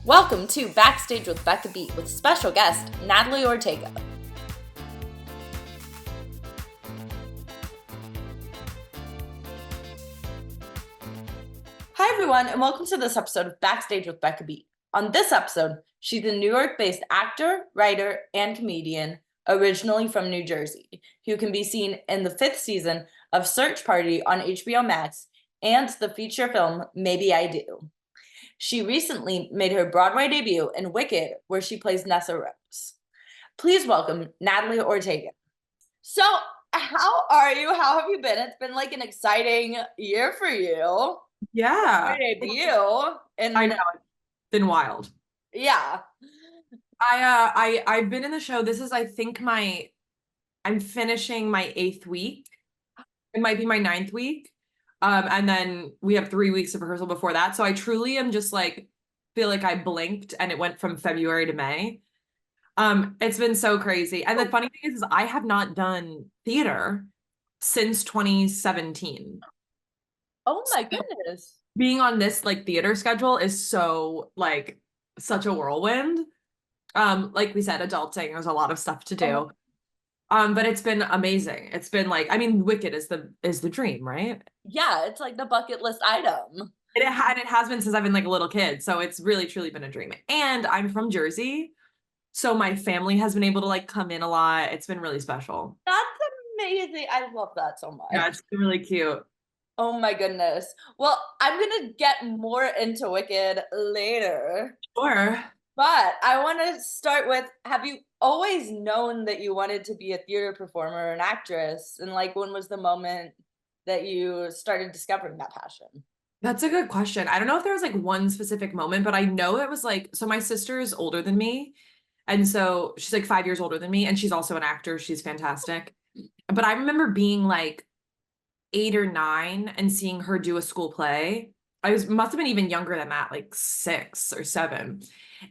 Welcome to Backstage with Becca with special guest Natalie Ortega. Hi everyone, and welcome to this episode of Backstage with Becca. On this episode, she's a New York-based actor, writer, and comedian, originally from New Jersey, who can be seen in the 5th season of Search Party on HBO Max and the feature film Maybe I Do. She recently made her Broadway debut in Wicked, where she plays Nessarose. Please welcome Natalie Ortega. So, how are you? How have you been? It's been like an exciting year for you. Yeah. Your debut. And I know. It's been wild. Yeah. I've been in the show. This is, I think, I'm finishing my 8th week. It might be my 9th week. And then we have 3 weeks of rehearsal before that. So I truly am just like, feel like I blinked and it went from February to May. It's been so crazy. And the funny thing is I have not done theater since 2017. Oh my goodness. Being on this like theater schedule is so like such a whirlwind. Like we said, adulting, there's a lot of stuff to do. But it's been amazing. It's been like, I mean, Wicked is the dream, right? Yeah, it's like the bucket list item. It has been since I've been like a little kid. So it's really truly been a dream. And I'm from Jersey. So my family has been able to like come in a lot. It's been really special. That's amazing. I love that so much. Yeah, it's been really cute. Oh my goodness. Well, I'm gonna get more into Wicked later. Sure. But I want to start with, have you always known that you wanted to be a theater performer or an actress? And like, when was the moment that you started discovering that passion? That's a good question. I don't know if there was like one specific moment, but I know it was like, so my sister is older than me. And so she's like 5 years older than me. And she's also an actor. She's fantastic. But I remember being like 8 or 9 and seeing her do a school play. Must have been even younger than that, like 6 or 7,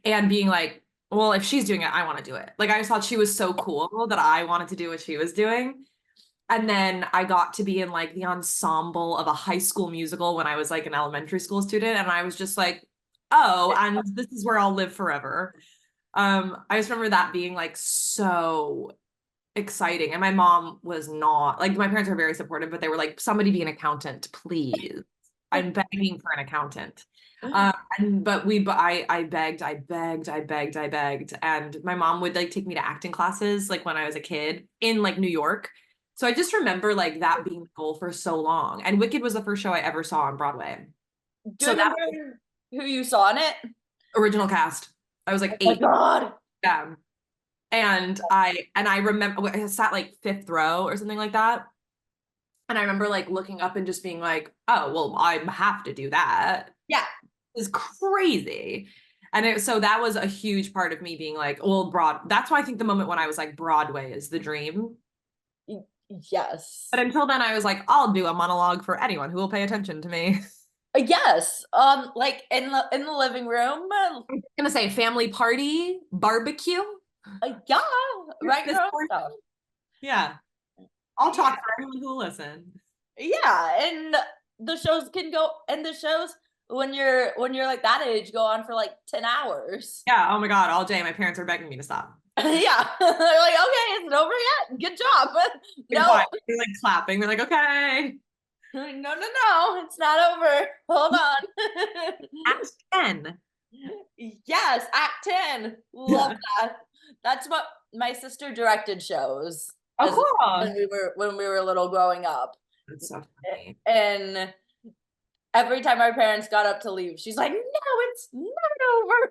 and being like, well, if she's doing it, I want to do it. Like I just thought she was so cool that I wanted to do what she was doing. And then I got to be in like the ensemble of a high school musical when I was like an elementary school student, and I was just like, oh, and this is where I'll live forever. I just remember that being like so exciting. And my mom was not like, my parents are very supportive, but they were like, somebody be an accountant, please. I'm begging for an accountant. I begged. And my mom would like take me to acting classes like when I was a kid in like New York. So I just remember like that being the goal for so long. And Wicked was the first show I ever saw on Broadway. Do you remember who you saw in it? Original cast. I was like 8. Oh my God. Yeah. And I remember I sat like 5th row or something like that. And I remember like looking up and just being like, oh, well, I have to do that. Yeah. It's crazy. And so that was a huge part of me being like, well, that's why I think the moment when I was like, Broadway is the dream. Yes. But until then, I was like, I'll do a monologue for anyone who will pay attention to me. Yes. Like in the living room. I'm gonna say family party, barbecue. Yeah. Right. Yeah. I'll talk for everyone who will listen. Yeah, and the shows can go, and the shows when you're like that age go on for like 10 hours. Yeah. Oh my God. All day. My parents are begging me to stop. Yeah. They're like, okay, is it over yet? Good job. No. They're like clapping. They're like, okay. No, it's not over. Hold on. Act 10. Yes, Act 10. Love that. That's what my sister directed shows. Oh, cool. When we were little growing up. That's so funny. And every time our parents got up to leave, she's like, no, it's not over.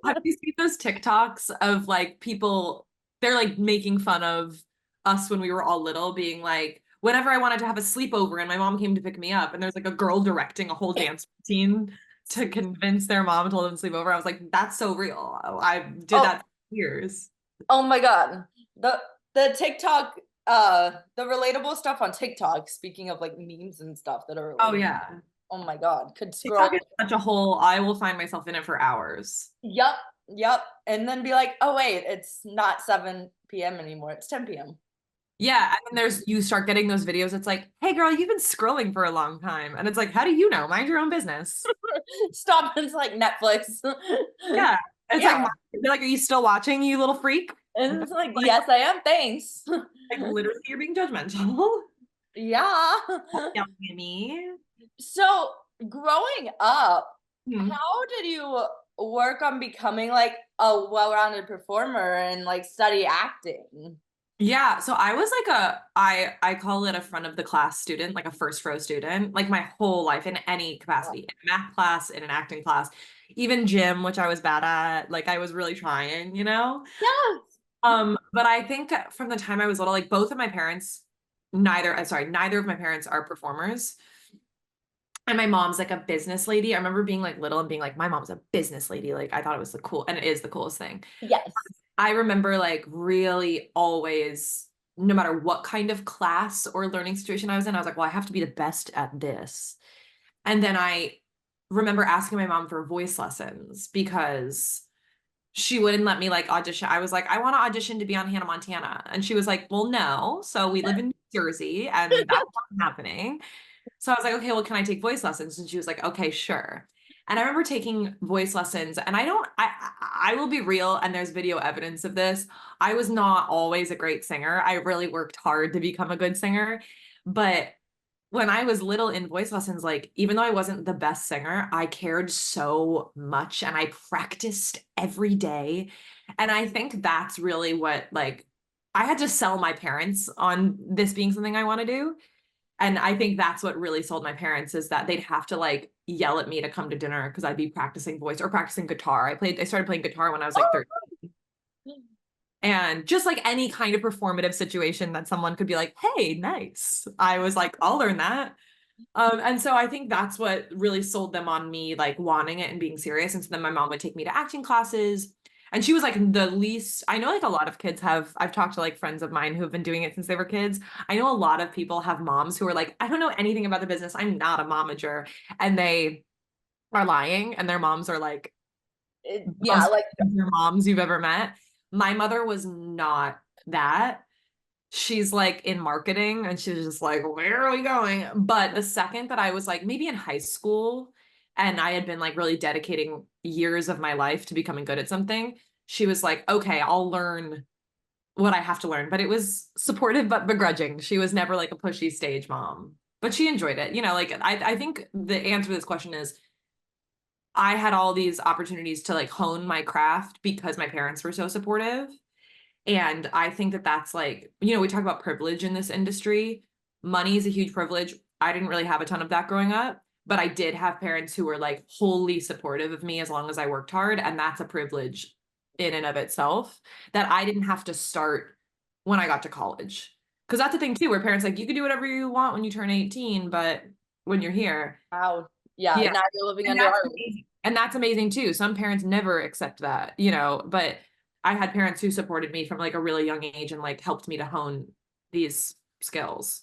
Have you seen those TikToks of like people, they're like making fun of us when we were all little, being like, whenever I wanted to have a sleepover and my mom came to pick me up, and there's like a girl directing a whole dance routine to convince their mom to let them sleep over. I was like, that's so real. I did that for years. Oh my God. The TikTok, the relatable stuff on TikTok, speaking of like memes and stuff that are oh yeah. Oh my God. Could scroll. TikTok is such a whole, I will find myself in it for hours. Yep. And then be like, oh wait, it's not 7 p.m. anymore. It's 10 p.m. Yeah, and then you start getting those videos. It's like, hey girl, you've been scrolling for a long time. And it's like, how do you know? Mind your own business. Stop. It's like Netflix. Yeah. It's Yeah. like, they're like, are you still watching, you little freak? And it's like, yes, I am. Thanks. Like literally you're being judgmental. Yeah. Yelling at me. So growing up, Hmm. how did you work on becoming like a well-rounded performer and like study acting? Yeah, so I was like I call it a front of the class student, like a first row student, like my whole life in any capacity, in a math class, in an acting class, even gym, which I was bad at, like I was really trying, you know? Yes. But I think from the time I was little, like both of my parents, neither of my parents are performers. And my mom's like a business lady. I remember being like little and being like, my mom's a business lady. Like I thought it was the cool, and it is the coolest thing. Yes. I remember like really always, no matter what kind of class or learning situation I was in, I was like, well, I have to be the best at this. And then I remember asking my mom for voice lessons because she wouldn't let me like audition. I was like, I want to audition to be on Hannah Montana. And she was like, well, no. So we live in New Jersey and that's not happening. So I was like, okay, well, can I take voice lessons? And she was like, okay, sure. And I remember taking voice lessons, and I will be real, and there's video evidence of this. I was not always a great singer. I really worked hard to become a good singer. But when I was little in voice lessons, like even though I wasn't the best singer, I cared so much and I practiced every day. And I think that's really what like I had to sell my parents on this being something I want to do. And I think that's what really sold my parents is that they'd have to like yell at me to come to dinner because I'd be practicing voice or practicing guitar. I started playing guitar when I was like 13. And just like any kind of performative situation that someone could be like, hey, nice. I was like, I'll learn that. And so I think that's what really sold them on me, like wanting it and being serious. And so then my mom would take me to acting classes. And she was like the least, I know like a lot of kids have, I've talked to like friends of mine who have been doing it since they were kids. I know a lot of people have moms who are like, I don't know anything about the business. I'm not a momager. And they are lying. And their moms are like Yeah, most like moms you've ever met. My mother was not that. She's like in marketing and she's just like, where are we going? But the second that I was like maybe in high school and I had been like really dedicating years of my life to becoming good at something, she was like, okay, I'll learn what I have to learn. But it was supportive but begrudging. She was never like a pushy stage mom, but she enjoyed it. You know, like I think the answer to this question is I had all these opportunities to like hone my craft because my parents were so supportive. And I think that that's like, you know, we talk about privilege in this industry. Money is a huge privilege. I didn't really have a ton of that growing up, but I did have parents who were like wholly supportive of me as long as I worked hard. And that's a privilege in and of itself that I didn't have to start when I got to college. Because that's the thing too, where parents like, you can do whatever you want when you turn 18, but when you're here, wow. Yeah, yeah. now you're living And under that's ours. amazing. And that's amazing too. Some parents never accept that, you know, but I had parents who supported me from like a really young age and like helped me to hone these skills.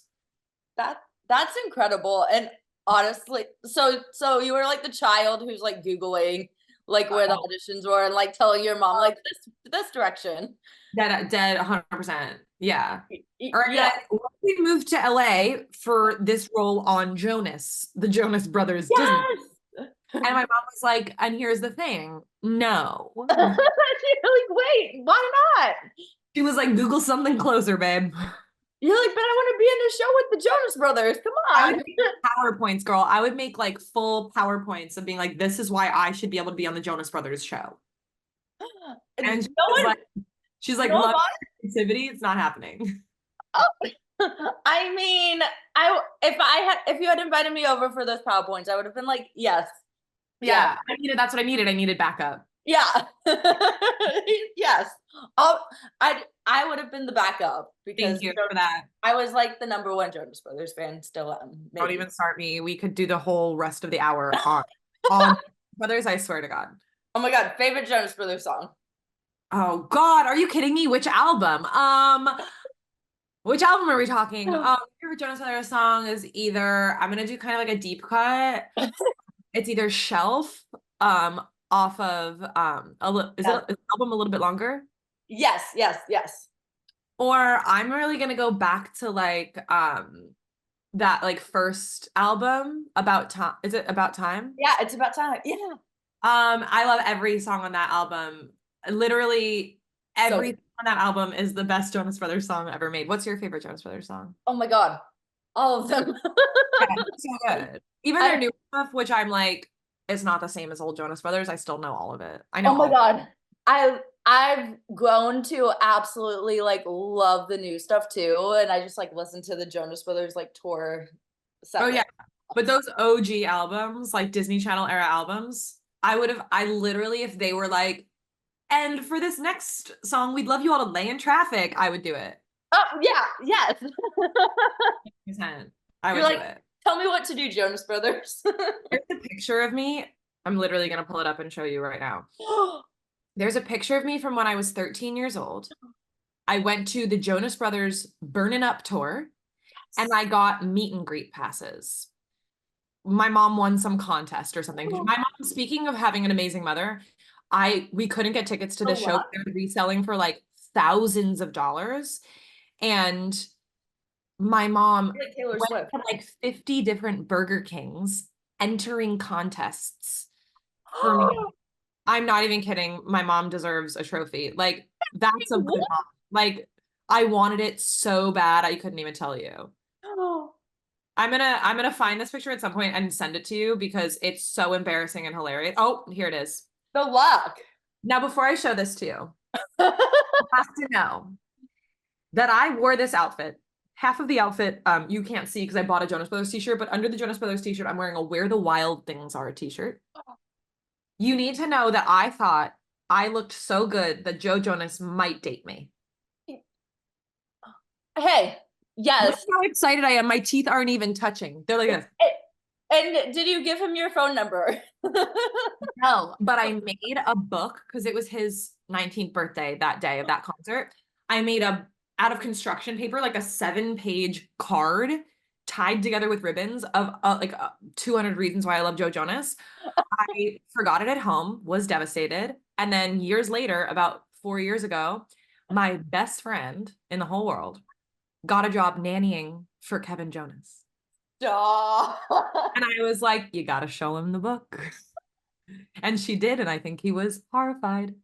That that's incredible. And honestly, so you were like the child who's like Googling like where the Oh, auditions were and like telling your mom like this direction. dead 100%. Yeah. Or I'd be Yeah. like, we moved to LA for this role on Jonas, the Jonas Brothers Disney. Yes. And my mom was like, and here's the thing, no. You're like, wait, why not? She was like, Google something closer, babe. You're like, but I want to be in the show with the Jonas Brothers. Come I would on. make PowerPoints, girl. I would make like full PowerPoints of being like, this is why I should be able to be on the Jonas Brothers show. And No one, she's like, no love one. creativity. It's not happening. Oh, I mean, if you had invited me over for those PowerPoints, I would have been like, yes, yeah, Yeah, that's what I needed. I needed backup. yeah, yes. Oh, I would have been the backup because Thank you for that. I was like the number one Jonas Brothers fan, still am. Don't Maybe. even start me. We could do the whole rest of the hour on Brothers, I swear to God. Oh my God, favorite Jonas Brothers song. Oh God, are you kidding me? Which album are we talking? Favorite Jonas Brothers song is either I'm gonna do kind of like a deep cut. It's either Shelf, off of is Yeah. it is the album a little bit longer? Yes, yes, yes. Or I'm really gonna go back to like that like first album, About Time. Is it About Time? Yeah, it's about time. Yeah. I love every song on that album. Literally So, everything on that album is the best Jonas Brothers song ever made. What's your favorite Jonas Brothers song? oh my God, all of them. Yeah, it's so good. Even their I, new stuff, which I'm like, it's not the same as old Jonas Brothers. I still know all of it. I know oh my all. God. I've grown to absolutely like love the new stuff too. And I just like listen to the Jonas Brothers like tour Oh set yeah. list. But those OG albums, like Disney Channel era albums, I literally, if they were like, and for this next song, we'd love you all to lay in traffic, I would do it. Oh yeah, yes. 100%. I You're would do like, it. tell me what to do, Jonas Brothers. Here's a picture of me. I'm literally gonna pull it up and show you right now. There's a picture of me from when I was 13 years old. I went to the Jonas Brothers Burnin' Up tour and I got meet and greet passes. My mom won some contest or something. My mom, speaking of having an amazing mother, we couldn't get tickets to the Oh, show. wow. They were reselling for like thousands of dollars. And my mom Like Taylor went Swift. to like 50 different Burger Kings entering contests for me. I'm not even kidding. My mom deserves a trophy. Like, that's a good What? mom. Like, I wanted it so bad, I couldn't even tell you. I'm gonna find this picture at some point and send it to you because it's so embarrassing and hilarious. Oh, here it is. The luck. Now, before I show this to you, you have to know that I wore this outfit. Half of the outfit, you can't see because I bought a Jonas Brothers t-shirt, but under the Jonas Brothers t-shirt, I'm wearing a Where the Wild Things Are t-shirt. You need to know that I thought I looked so good that Joe Jonas might date me. Hey, Look yes. how excited I am. My teeth aren't even touching. They're like this. And did you give him your phone number? No, but I made a book because it was his 19th birthday that day of that concert. I made out of construction paper, like a 7-page card tied together with ribbons of 200 reasons why I love Joe Jonas. I forgot it at home, was devastated. And then years later, about 4 years ago, my best friend in the whole world got a job nannying for Kevin Jonas. Stop. And I was like, you got to show him the book. And she did. And I think he was horrified.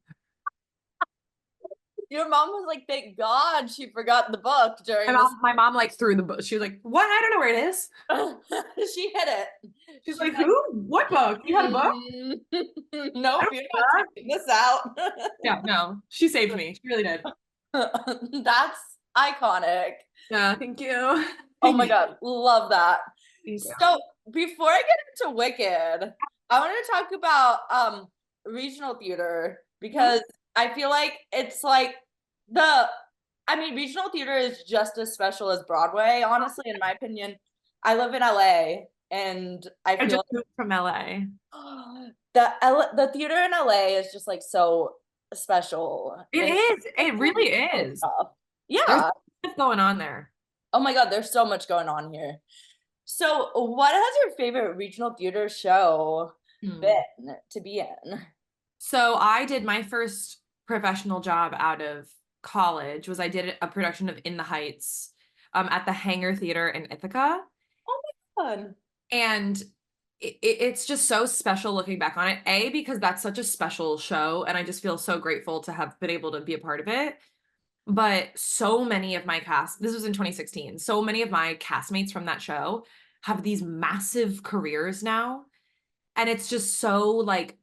Your mom was like, thank God she forgot the book during My mom like threw the book. She was like, what? I don't know where it is. this. She hit it. She's like, who? What book? You had a book? Nope, you're not taking this out. Yeah, no. She saved me. She really did. That's iconic. Yeah, thank you. Oh my God, love that. Thank you. So before I get into Wicked, I want to talk about regional theater because I feel like it's like regional theater is just as special as Broadway, honestly, in my opinion. I live in LA and I I feel just moved from LA. the theater in LA is just like so special. It is. It really is. Yeah. There's stuff going on there. Oh my God, there's so much going on here. So, what has your favorite regional theater show been to be in? So I did my first professional job out of college I did a production of In the Heights at the Hangar Theater in Ithaca. Oh my God. And it's just so special looking back on it. Because that's such a special show and I just feel so grateful to have been able to be a part of it. But so many of my cast, this was in 2016, so many of my castmates from that show have these massive careers now. And it's just so like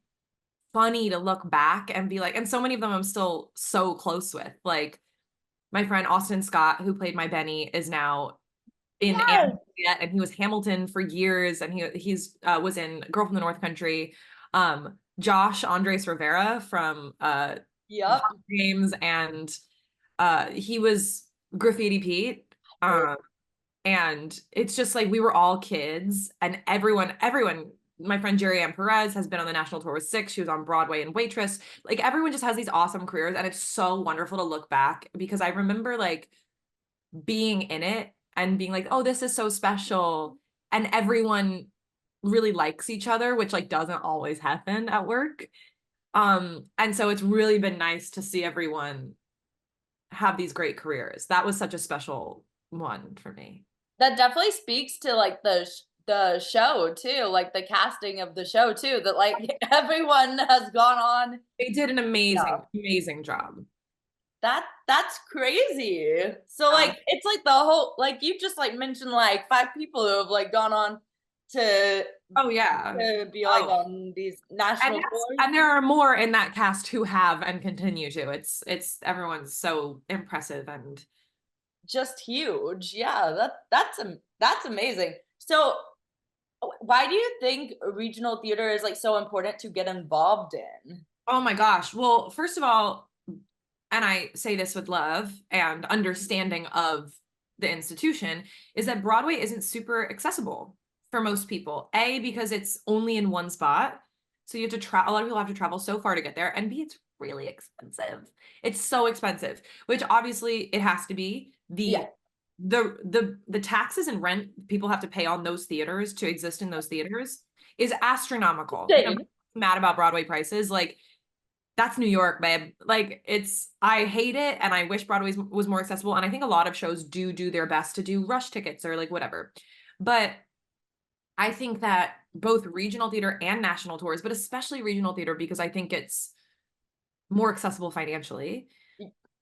funny to look back and be like, and so many of them I'm still so close with. Like my friend Austin Scott, who played my Benny, is now in Yes. and he was Hamilton for years, and he's was in Girl from the North Country. Josh Andres Rivera from Yep. Games, and he was Graffiti Pete. And it's just like we were all kids, and everyone, my friend Jerry Ann Perez has been on the national tour with Six. She was on Broadway and Waitress. Like everyone just has these awesome careers, and it's so wonderful to look back because I remember like being in it and being like, oh, this is so special. And everyone really likes each other, which like doesn't always happen at work. And so it's really been nice to see everyone have these great careers. That was such a special one for me. That definitely speaks to like the show too, like the casting of the show too, that like everyone has gone on. They did an Yeah. amazing job. That's crazy. So like it's like the whole like you just like mentioned like five people who have like gone on to Oh yeah. to be like Oh, on these national tours. and there are more in that cast who have and continue to. It's everyone's so impressive and Just huge. Yeah, that's amazing. So why do you think regional theater is like so important to get involved in? oh my gosh. Well, first of all, and I say this with love and understanding of the institution, is that Broadway isn't super accessible for most people. A, because it's only in one spot. So you have to travel, a lot of people have to travel so far to get there. And B, it's really expensive. It's so expensive, which obviously it has to be. Yeah. The taxes and rent people have to pay on those theaters to exist in those theaters is astronomical. You know, Same. I'm mad about Broadway prices. Like, that's New York, babe. Like I hate it and I wish Broadway was more accessible. And I think a lot of shows do their best to do rush tickets or like whatever. But I think that both regional theater and national tours, but especially regional theater, because I think it's more accessible financially,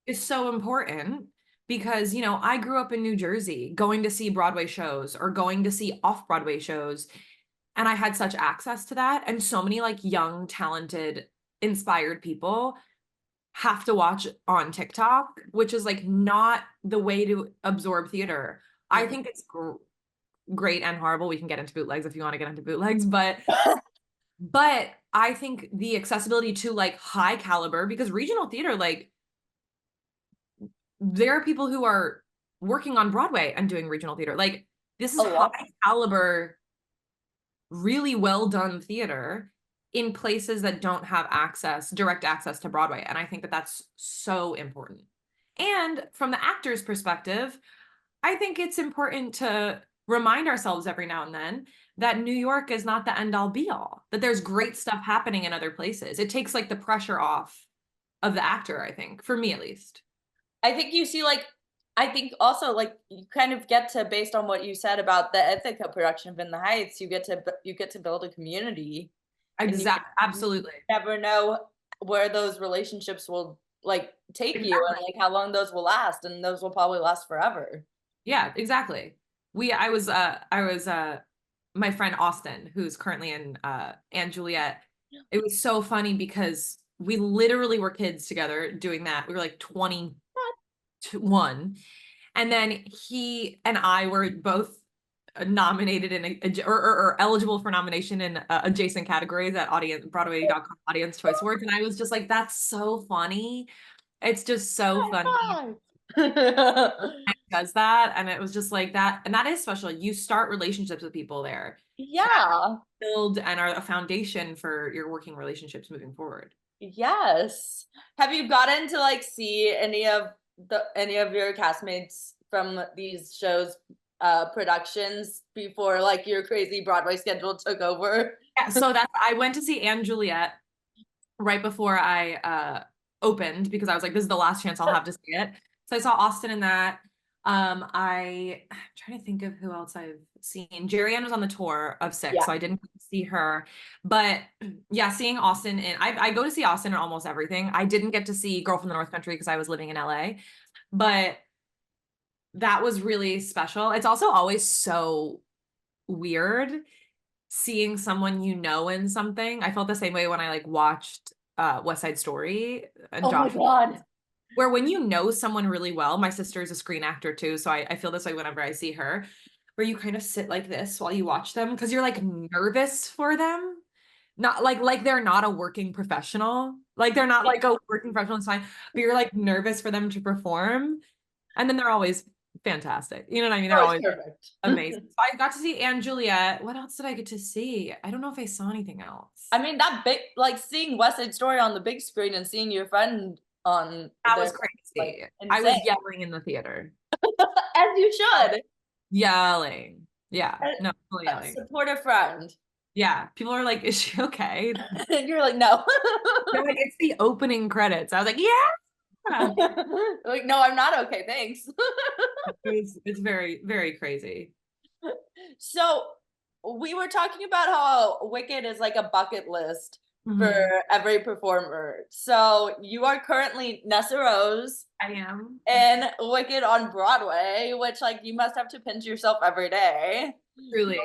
is so important because, you know, I grew up in New Jersey going to see Broadway shows or going to see off-Broadway shows. And I had such access to that. And so many like young, talented, inspired people have to watch on TikTok, which is like not the way to absorb theater. I think it's great and horrible. We can get into bootlegs if you want to get into bootlegs, but I think the accessibility to like high caliber, because regional theater, like there are people who are working on Broadway and doing regional theater. Like this is high caliber, really well done theater in places that don't have direct access to Broadway. And I think that that's so important. And from the actor's perspective, I think it's important to remind ourselves every now and then that New York is not the end all be all, that there's great stuff happening in other places. It takes like the pressure off of the actor, I think, for me at least. I think you see like I think also like you kind of get to based on what you said about the Ithaca production of In the Heights, you get to build a community and you Absolutely. never know where those relationships will like take you and Exactly. like how long those will last and those will probably last forever. Yeah, exactly. I was my friend Austin, who's currently in and Juliet. It was so funny because we literally were kids together doing that. We were like 21. And then he and I were both nominated in or eligible for nomination in adjacent categories at audience Broadway.com Audience Choice Awards. And I was just like, that's so funny. It's just so funny. Does that, and it was just like that, and that is special. You start relationships with people there that Yeah. build and are a foundation for your working relationships moving forward. Yes. Have you gotten to like see any of your castmates from these shows productions before like your crazy Broadway schedule took over? Yeah, so that's I went to see Anne Juliet right before I opened because I was like, this is the last chance I'll have to see it. So I saw Austin in that. I'm trying to think of who else I've seen. Jerry Ann was on the tour of Six, Yeah. so I didn't see her. But yeah, seeing Austin I go to see Austin in almost everything. I didn't get to see Girl from the North Country because I was living in LA, but that was really special. It's also always so weird seeing someone you know in something. I felt the same way when I like watched West Side Story and Oh my Josh, God. where when you know someone really well, my sister is a screen actor too, so I feel this way whenever I see her, where you kind of sit like this while you watch them because you're like nervous for them. Not like they're not a working professional. Like they're not like a working professional, it's fine, but you're like nervous for them to perform. And then they're always fantastic. You know what I mean? They're Oh, it's always perfect. amazing. So I got to see Anne Juliet. What else did I get to see? I don't know if I saw anything else. I mean, that big, like seeing West Side Story on the big screen and seeing your friend on That there, was crazy. like I was insane. yelling in the theater. As you should. Yelling. Yeah. No, totally A yelling. supportive friend. Yeah. People are like, is she okay? And you're like, no. They're like, it's the opening credits. I was like, yeah. Yeah. Like, no, I'm not okay, thanks. It's very, very crazy. So we were talking about how Wicked is like a bucket list for Mhm. every performer. So you are currently Nessarose I am. and Wicked on Broadway, which like you must have to pinch yourself every day Truly.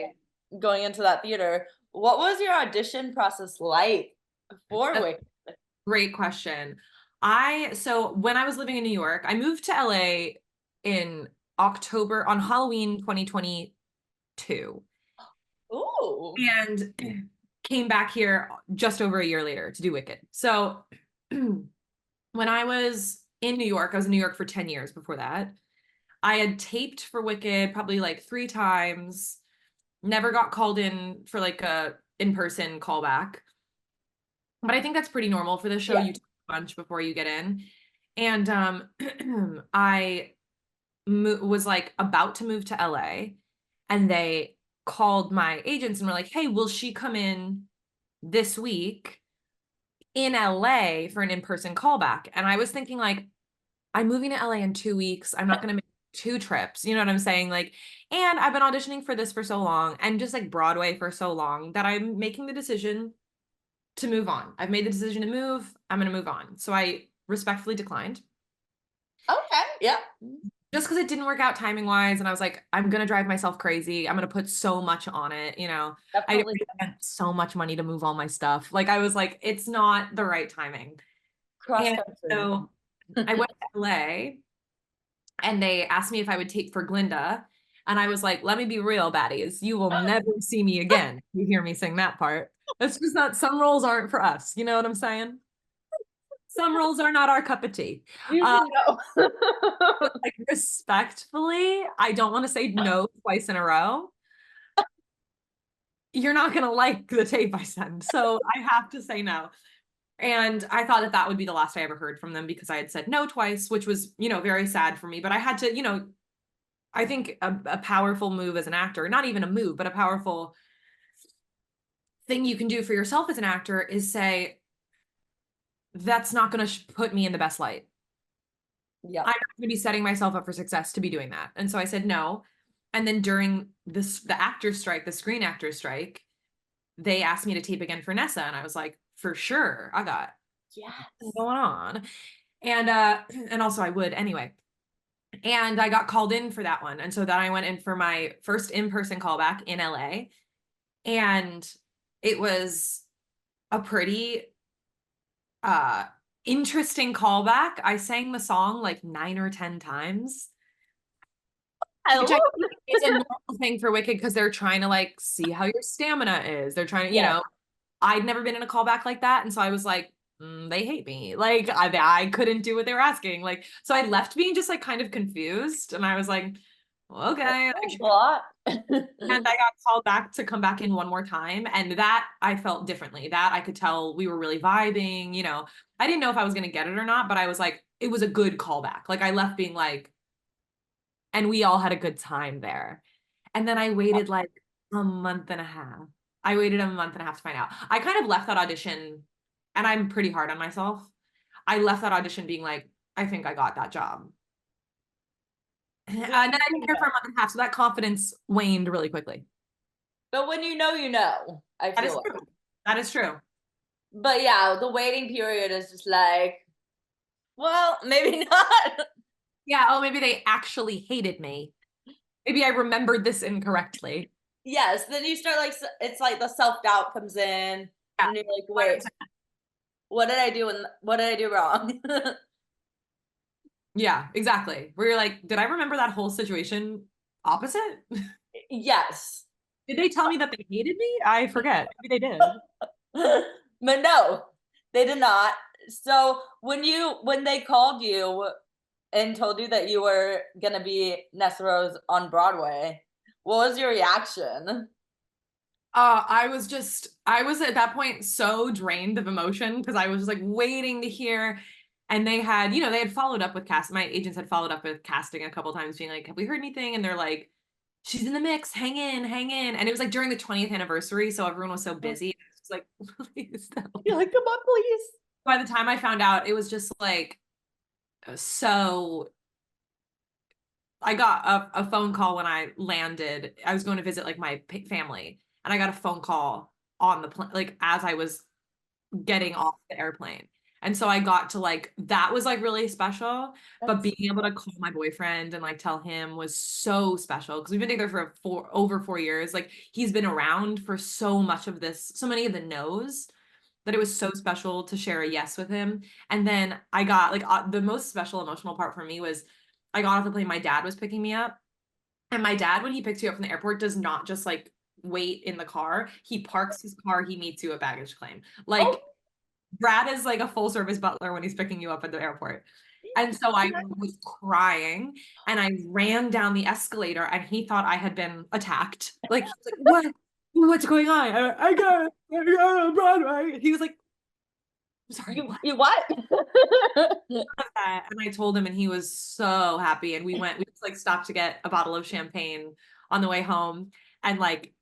going into that theater. What was your audition process like for That's Wicked? a great question. So when I was living in New York, I moved to LA in October on Halloween 2022 Ooh. and came back here just over a year later to do Wicked. So when I was in New York, I was in New York for 10 years before that. I had taped for Wicked probably like 3 times, never got called in for like a in-person callback. But I think that's pretty normal for the show. Yeah. You take a bunch before you get in. And I was like about to move to LA, and they called my agents and were like, "Hey, will she come in this week in LA for an in-person callback?" And I was thinking like, I'm moving to LA in 2 weeks. I'm not going to make 2 trips. You know what I'm saying? Like, and I've been auditioning for this for so long and just like Broadway for so long that I'm making the decision to move on. I've made the decision to move. I'm going to move on. So I respectfully declined Okay. Yeah. just because it didn't work out timing wise. And I was like, I'm going to drive myself crazy. I'm going to put so much on it. I Definitely. already spent so much money to move all my stuff. Like, I was like, it's not the right timing. Cross And country. so I went to LA and they asked me if I would tape for Glinda. And I was like, let me be real, baddies. You will never see me again. You hear me sing that part. It's just not, some roles aren't for us. You know what I'm saying? Some roles are not our cup of tea. You Uh, should know. but like respectfully, I don't want to say no twice in a row. You're not going to like the tape I send. So I have to say no. And I thought that that would be the last I ever heard from them because I had said no twice, which was, very sad for me. But I had to, I think a powerful move as an actor, not even a move, but a powerful thing you can do for yourself as an actor is say, that's not going to put me in the best light. Yeah. I'm not going to be setting myself up for success to be doing that. And so I said no. And then during the actor's strike, the Screen Actors Strike, they asked me to tape again for Nessa. And I was like, for sure, I got Yes. going on. And and also I would anyway. And I got called in for that one. And so then I went in for my first in-person callback in LA. And it was a pretty uh interesting callback. I sang the song like 9 or 10 times, I which love I think is a normal thing for Wicked because they're trying to like see how your stamina is. They're trying to, Yes. I'd never been in a callback like that. And so I was like, they hate me. Like I couldn't do what they were asking. Like, so I left being just like kind of confused. And I was like, well, okay. A lot. And I got called back to come back in one more time. And that I felt differently. That I could tell we were really vibing. I didn't know if I was going to get it or not, but I was like, it was a good callback. Like I left being like, and we all had a good time there. And then I waited like a month and a half. I waited a month and a half to find out. I kind of left that audition, and I'm pretty hard on myself. I left that audition being like, I think I got that job. And then I didn't hear for a month and a half, so that confidence waned really quickly. But when you know, you know, I That is feel like. true. That is true. But yeah, the waiting period is just like, well, maybe not. Yeah. Oh, maybe they actually hated me. Maybe I remembered this incorrectly. Yes, then you start like it's like the self-doubt comes in Yeah. and you're like, wait, what did I do and what did I do wrong? Yeah, exactly. Where you're like, did I remember that whole situation opposite? Yes. Did they tell me that they hated me? I forget. Maybe they did. But no, they did not. So when they called you and told you that you were gonna be Nessarose on Broadway, what was your reaction? I was at that point so drained of emotion because I was just like waiting to hear. And they had followed up with my agents had followed up with casting a couple times, being like, have we heard anything? And they're like, she's in the mix, hang in, hang in. And it was like during the 20th anniversary. So everyone was so busy. It was like, please don't. You're like, come on, please. By the time I found out, it was just like, So I got a phone call when I landed. I was going to visit like my family, and I got a phone call on the plane, like as I was getting off the airplane. And so I got to like, that was like really special. But That's being able to call my boyfriend and like tell him was so special because we've been together for over 4 years. Like he's been around for so much of this, so many of the no's, that it was so special to share a yes with him. And then I got like the most special emotional part for me was I got off the plane. My dad was picking me up. And my dad, when he picks you up from the airport, does not just like wait in the car. He parks his car, he meets you at baggage claim. oh, Like Brad is like a full service butler when he's picking you up at the airport. And so I was crying and I ran down the escalator and he thought I had been attacked. Like, he's like, what? What's going on? I got on Broadway. He was like, I'm sorry, what? you what? And I told him and he was so happy. And we just like stopped to get a bottle of champagne on the way home and like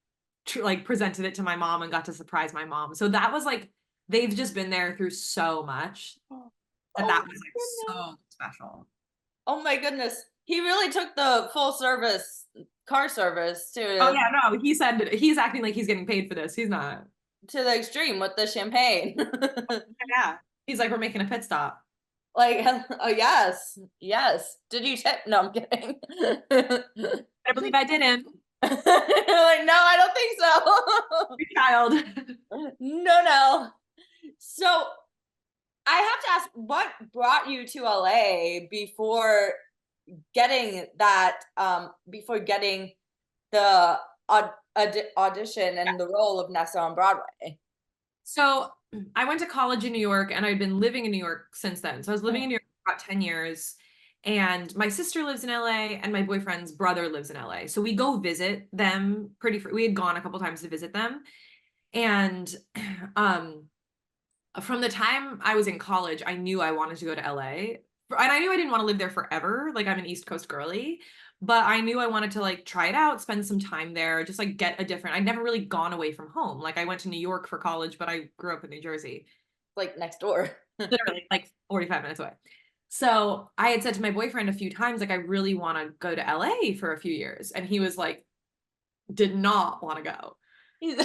like presented it to my mom and got to surprise my mom. So that was like, they've just been there through so much that Oh that my was like goodness. so special. Oh my goodness. He really took the full service car service Oh to yeah, no, he said he's acting like he's getting paid for this. He's not. the extreme with the champagne. Yeah. He's like, we're making a pit stop. Like, oh yes, yes. Did you tip? No, I'm kidding. I believe I didn't. Like, no, I don't think so. Child. No, no. So I have to ask, what brought you to LA before getting that, before getting the audition and the role of Nessa on Broadway? So I went to college in New York and I'd been living in New York since then. So I was living in New York for about 10 years. And my sister lives in LA and my boyfriend's brother lives in LA. So we go visit them we had gone a couple times to visit them. And um from the time I was in college, I knew I wanted to go to LA. And I knew I didn't want to live there forever. Like I'm an East Coast girly, but I knew I wanted to like try it out, spend some time there, just like get a different. I'd never really gone away from home. Like I went to New York for college, but I grew up in New Jersey, Like next door. literally like 45 minutes away. So I had said to my boyfriend a few times, like, I really want to go to LA for a few years. And he was like, did not want to go. Did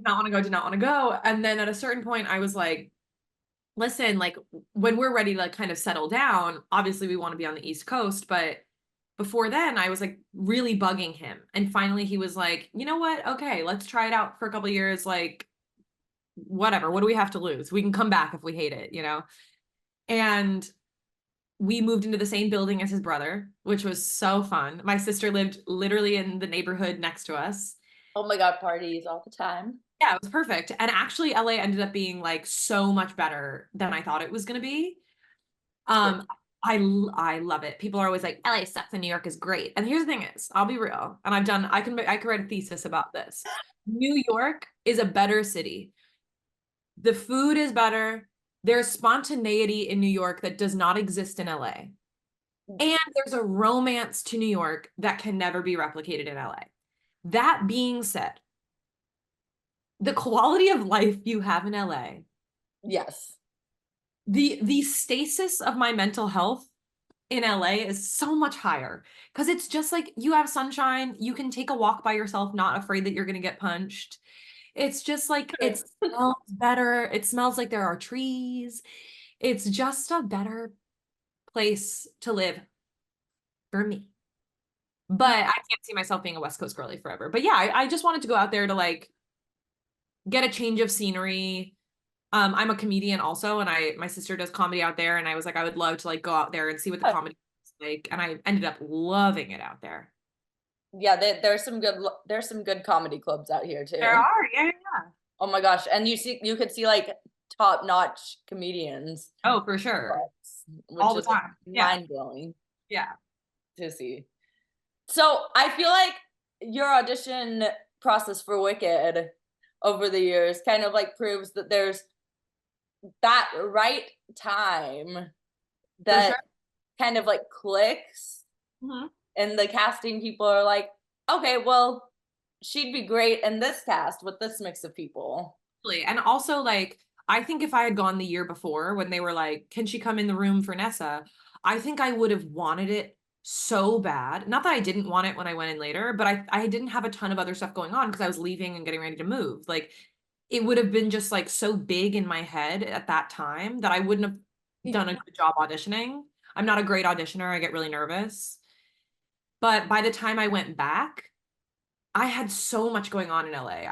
not want to go, did not want to go. And then at a certain point, I was like, listen, like when we're ready to like kind of settle down, obviously we want to be on the East Coast, but before then I was like really bugging him. And finally he was like, you know what? Okay, let's try it out for a couple of years. Like, whatever. What do we have to lose? We can come back if we hate it, you know? And we moved into the same building as his brother, which was so fun. My sister lived literally in the neighborhood next to us. Oh my God, parties all the time. Yeah, it was perfect. And actually LA ended up being like so much better than I thought it was going to be. Um, I love it. People are always like, LA sucks and New York is great. And here's the thing is, I'll be real. And I can write a thesis about this. New York is a better city. The food is better. There's spontaneity in New York that does not exist in LA. And there's a romance to New York that can never be replicated in LA. That being said, the quality of life you have in LA, Yes. the stasis of my mental health in LA is so much higher because it's just like you have sunshine, you can take a walk by yourself, not afraid that you're going to get punched. It's just like it smells better. It smells like there are trees. It's just a better place to live for me. But I can't see myself being a West Coast girly forever. But yeah, I just wanted to go out there to like get a change of scenery. I'm a comedian also, and my sister does comedy out there, and I was like, I would love to like go out there and see what the comedy is like, and I ended up loving it out there. Yeah, there's some good comedy clubs out here too. There are, yeah, yeah. Oh my gosh, and you could see like top-notch comedians. Oh, for sure. Which All the is time. Yeah. mind-blowing. Yeah. To see. So I feel like your audition process for Wicked over the years kind of like proves that there's that right time that sure. kind of like clicks, Mhm. and the casting people are like, okay, well, she'd be great in this cast with this mix of people. And also like I think if I had gone the year before when they were like, can she come in the room for Nessa? I think I would have wanted it so bad. Not that I didn't want it when I went in later, but I didn't have a ton of other stuff going on because I was leaving and getting ready to move. Like it would have been just like so big in my head at that time that I wouldn't have done a good job auditioning. I'm not a great auditioner. I get really nervous. But by the time I went back, I had so much going on in LA.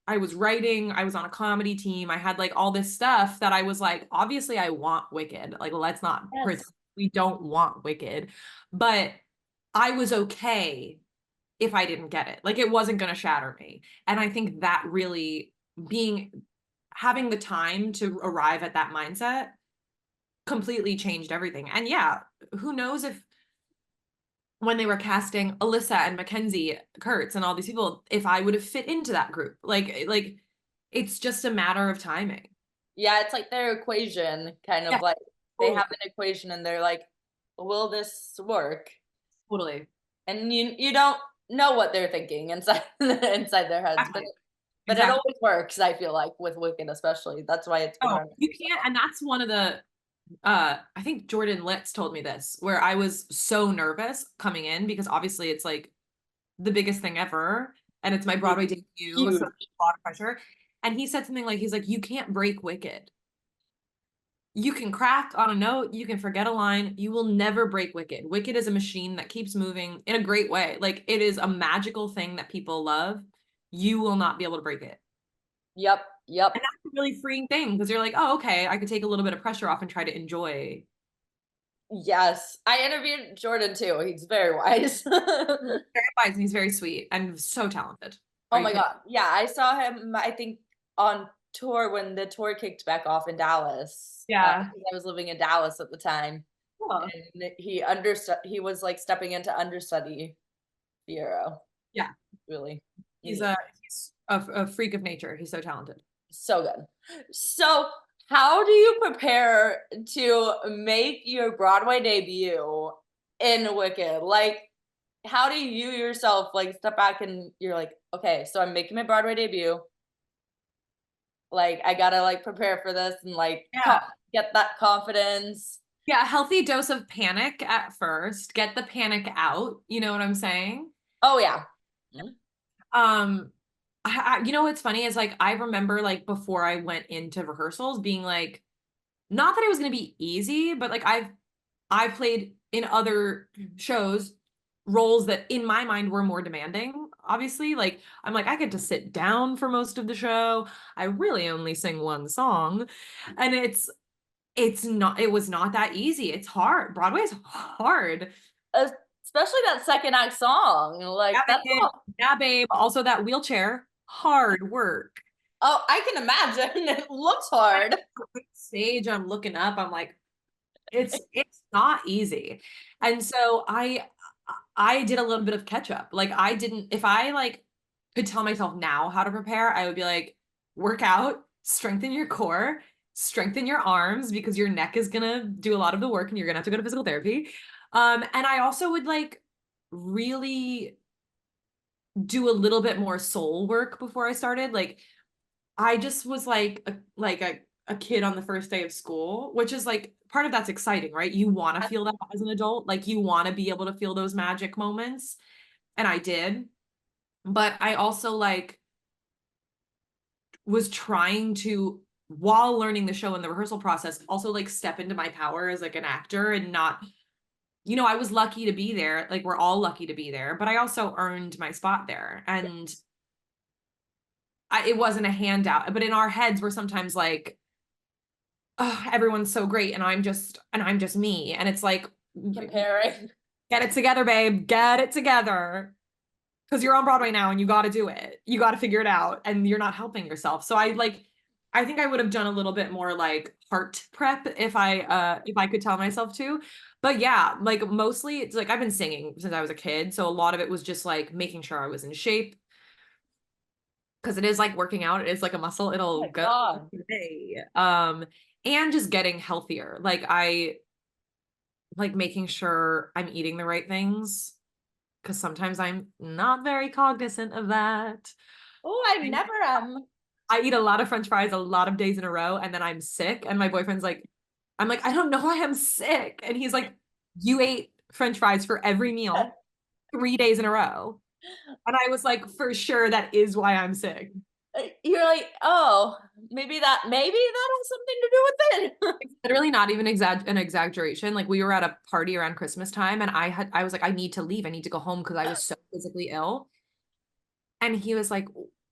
I was writing, I was on a comedy team, I had like all this stuff that I was like, obviously I want Wicked. Like, let's not pretend Yes. we don't want Wicked. But I was okay if I didn't get it. Like it wasn't gonna shatter me. And I think that really having the time to arrive at that mindset completely changed everything. And yeah, who knows if when they were casting Alyssa and Mackenzie Kurtz and all these people, if I would have fit into that group. Like it's just a matter of timing. Yeah, it's like their equation, kind of Yeah, like they totally. have an equation and they're like, will this work? Totally. And you don't know what they're thinking inside inside their heads, Exactly. but it Exactly. always works, I feel like, with Wicked especially. That's why it's been Oh, on. you can't, and that's one of the I think Jordan Litz told me this, where I was so nervous coming in because obviously it's like the biggest thing ever and it's my Broadway debut, so Huge. a lot of pressure. And he said something like, he's like, you can't break Wicked. You can crack on a note, you can forget a line, you will never break Wicked. Wicked is a machine that keeps moving in a great way. Like it is a magical thing that people love. You will not be able to break it. Yep, yep. And that's a really freeing thing because you're like, oh, okay, I could take a little bit of pressure off and try to enjoy. Yes. I interviewed Jordan too. He's very wise. Very wise and he's very sweet and so talented. Oh Are you my kidding? God. Yeah, I saw him, I think, on tour when the tour kicked back off in Dallas. Yeah. Because I was living in Dallas at the time. Cool. And he was like stepping into understudy Fiero. Yeah. Really He's neat. a freak of nature. He's so talented. So good. So, how do you prepare to make your Broadway debut in Wicked? Like, how do you yourself like step back and you're like, okay, so I'm making my Broadway debut. Like, I gotta like prepare for this and like Yeah. get that confidence. Yeah, a healthy dose of panic at first. Get the panic out. You know what I'm saying? Oh yeah. Mm. Um, you know what's funny is like I remember like before I went into rehearsals being like, not that it was gonna be easy, but like I played in other shows roles that in my mind were more demanding. Obviously, like I'm like I get to sit down for most of the show. I really only sing one song, and it was not that easy. It's hard. Broadway's hard. Especially that second act song. Yeah, Like that's babe. all. Yeah, babe. Also that wheelchair, hard work. Oh, I can imagine. It looks hard. Stage, I'm looking up. I'm like, it's not easy. And so I did a little bit of catch up. Like I didn't, if I like could tell myself now how to prepare, I would be like, work out, strengthen your core, strengthen your arms because your neck is gonna do a lot of the work and you're gonna have to go to physical therapy. And I also would like really do a little bit more soul work before I started. Like I just was like a kid on the first day of school, which is like part of that's exciting, right? You want to feel that as an adult, like you want to be able to feel those magic moments. And I did. But I also like was trying to while learning the show in the rehearsal process, also like step into my power as like an actor and not, I was lucky to be there. Like we're all lucky to be there, but I also earned my spot there. And it wasn't a handout, but in our heads, we're sometimes like, oh, everyone's so great and I'm just me. And it's like, Comparing. get it together, babe. Get it together. Because you're on Broadway now and you got to do it. You got to figure it out and you're not helping yourself. So I think I would have done a little bit more like heart prep if I could tell myself to. But yeah, like mostly it's like I've been singing since I was a kid. So a lot of it was just like making sure I was in shape. Because it is like working out, it is like a muscle, Oh it'll my go God. away. And just getting healthier. Like I like making sure I'm eating the right things because sometimes I'm not very cognizant of that. Oh, I never am. I eat a lot of French fries a lot of days in a row, and then I'm sick, and my boyfriend's like, I'm like, I don't know why I'm sick. And he's like, you ate French fries for every meal 3 days in a row. And I was like, for sure, that is why I'm sick. You're like, oh, maybe that has something to do with it. It's literally not even an exaggeration. Like we were at a party around Christmas time and I was like, I need to leave. I need to go home because I was so physically ill. And he was like,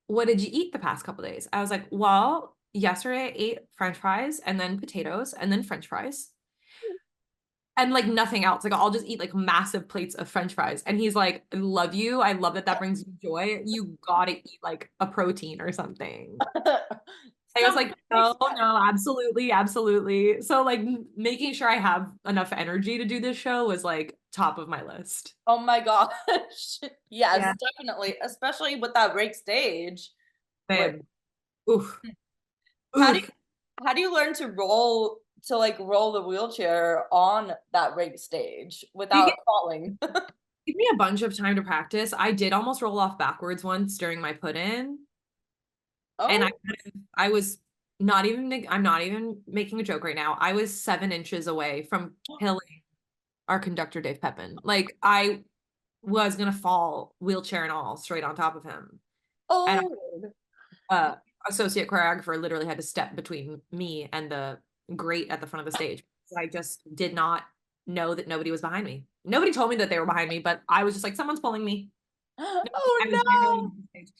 what did you eat the past couple days? I was like, well, yesterday I ate French fries and then potatoes and then French fries and like nothing else. Like I'll just eat like massive plates of French fries. And he's like, I love you. I love that that brings you joy. You gotta eat like a protein or something. I was So like, no, no, absolutely, absolutely. So like making sure I have enough energy to do this show was like top of my list. oh my gosh. Yes, Yeah, definitely. Especially with that break stage. Like, babe. Oof, how do you oof. learn to roll the wheelchair on that break stage You without falling? give me a bunch of time to practice. I did almost roll off backwards once during my put in, and Oh, I was not even I'm not even making a joke right now. I was 7 inches away from killing our conductor Dave Pepin. Like I was gonna fall wheelchair and all straight on top of him. And oh, uh associate choreographer literally had to step between me and the grate at the front of the stage. I just did not know that nobody was behind me. Nobody told me that they were behind me, but I was just like, someone's pulling me. No, oh I was genuinely no. on the stage.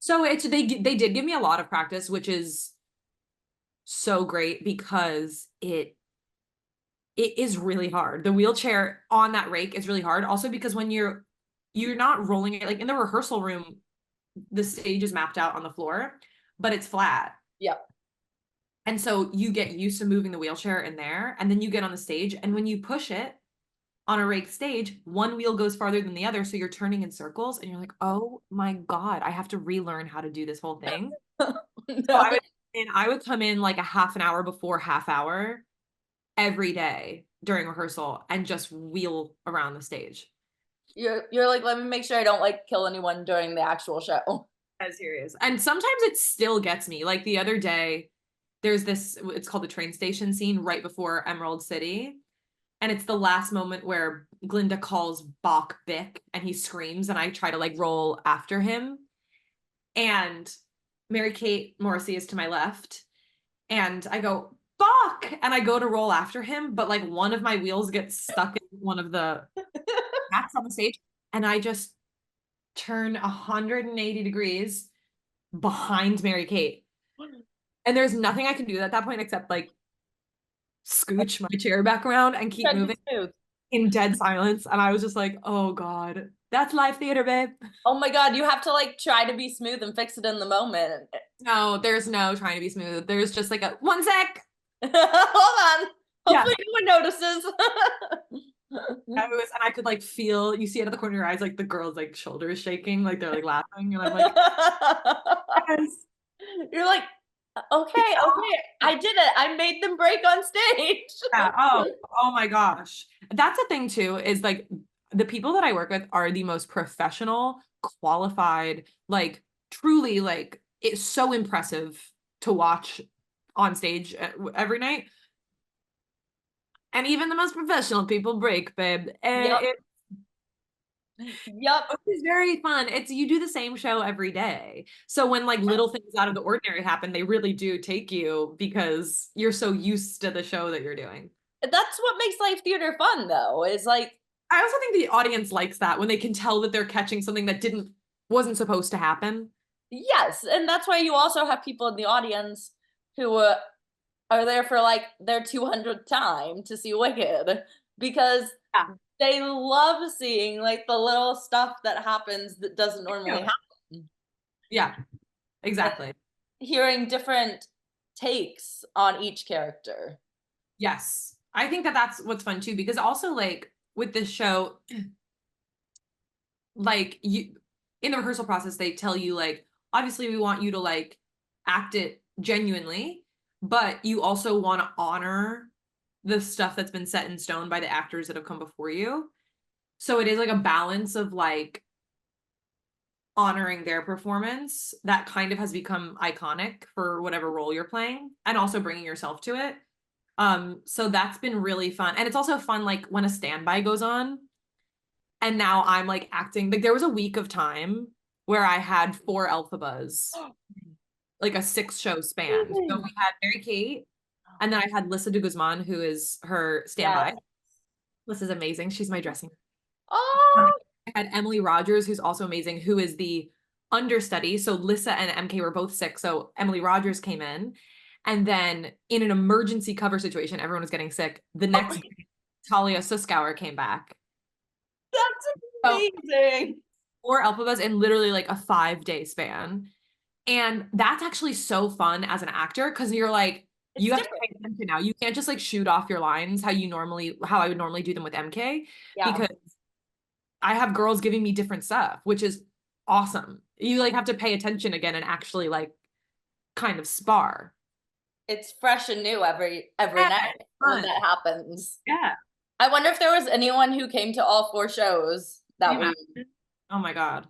So it's they did give me a lot of practice, which is so great because it is really hard. The wheelchair on that rake is really hard. Also because when you're not rolling it like in the rehearsal room, the stage is mapped out on the floor, but it's flat. Yep. And so you get used to moving the wheelchair in there, and then you get on the stage, and when you push it on a rake stage, one wheel goes farther than the other, so you're turning in circles, and you're like, oh my God, I have to relearn how to do this whole thing. So No. I would come in like a half an hour before half hour every day during rehearsal and just wheel around the stage. You're like, let me make sure I don't like kill anyone during the actual show. As serious. And sometimes it still gets me. Like the other day, there's this, it's called the train station scene right before Emerald City. And it's the last moment where Glinda calls Bach Bick and he screams, and I try to like roll after him. And Mary Kate Morrissey is to my left. And I go, Bach! And I go to roll after him, but like one of my wheels gets stuck in one of the mats on the stage. And I just turn 180 degrees behind Mary Kate. And there's nothing I can do at that point except like scooch my chair back around and keep Try to be moving smooth. in dead silence. And I was just like, oh God, that's live theater, babe. Oh my God, you have to like try to be smooth and fix it in the moment. No, there's no trying to be smooth. There's just like a 1 sec. Hold on. Yeah. Hopefully no one notices. And I could like feel, you see it at the corner of your eyes, like the girl's like shoulders shaking, like they're like laughing. And I'm like, yes. You're like, okay, I did it. I made them break on stage. Yeah. Oh my gosh. That's a thing too, is like the people that I work with are the most professional, qualified, like truly like it's so impressive to watch on stage every night. And even the most professional people break, babe. Yep. Yep. It's very fun. It's you do the same show every day. So when like little things out of the ordinary happen, they really do take you because you're so used to the show that you're doing. That's what makes live theater fun though, is like, I also think the audience likes that when they can tell that they're catching something that wasn't supposed to happen. yes. And that's why you also have people in the audience who are there for like their 200th time to see Wicked because Yeah. they love seeing like the little stuff that happens that doesn't normally happen. Yeah, And exactly. hearing different takes on each character. Yes. I think that that's what's fun too, because also like with this show, like you in the rehearsal process, they tell you like, obviously we want you to like act it genuinely, but you also want to honor the stuff that's been set in stone by the actors that have come before you. So it is like a balance of like honoring their performance that kind of has become iconic for whatever role you're playing and also bringing yourself to it. So that's been really fun. And it's also fun, like when a standby goes on and now I'm like acting, like there was a week of time where I had 4 Elphabas, like a 6-show span. So we had Mary Kate, and then I had Lissa de Guzman, who is her Yes. standby. Lissa's amazing. She's my dressing. I Oh, had Emily Rogers, who's also amazing, who is the understudy. So Lissa and MK were both sick. So Emily Rogers came in. And then in an emergency cover situation, everyone was getting sick. The next day, Talia Suskauer came back. that's So amazing. 4 alphabets in literally like a 5-day span. And that's actually so fun as an actor because you're like, It's you have to different. pay attention now. You can't just like shoot off your lines how I would normally do them with MK, Yeah. because I have girls giving me different stuff, which is awesome. You like have to pay attention again and actually like kind of spar. It's fresh and new every Yeah, night when fun. that happens. Yeah. I wonder if there was anyone who came to all 4 shows Can that you week. imagine? Oh my God.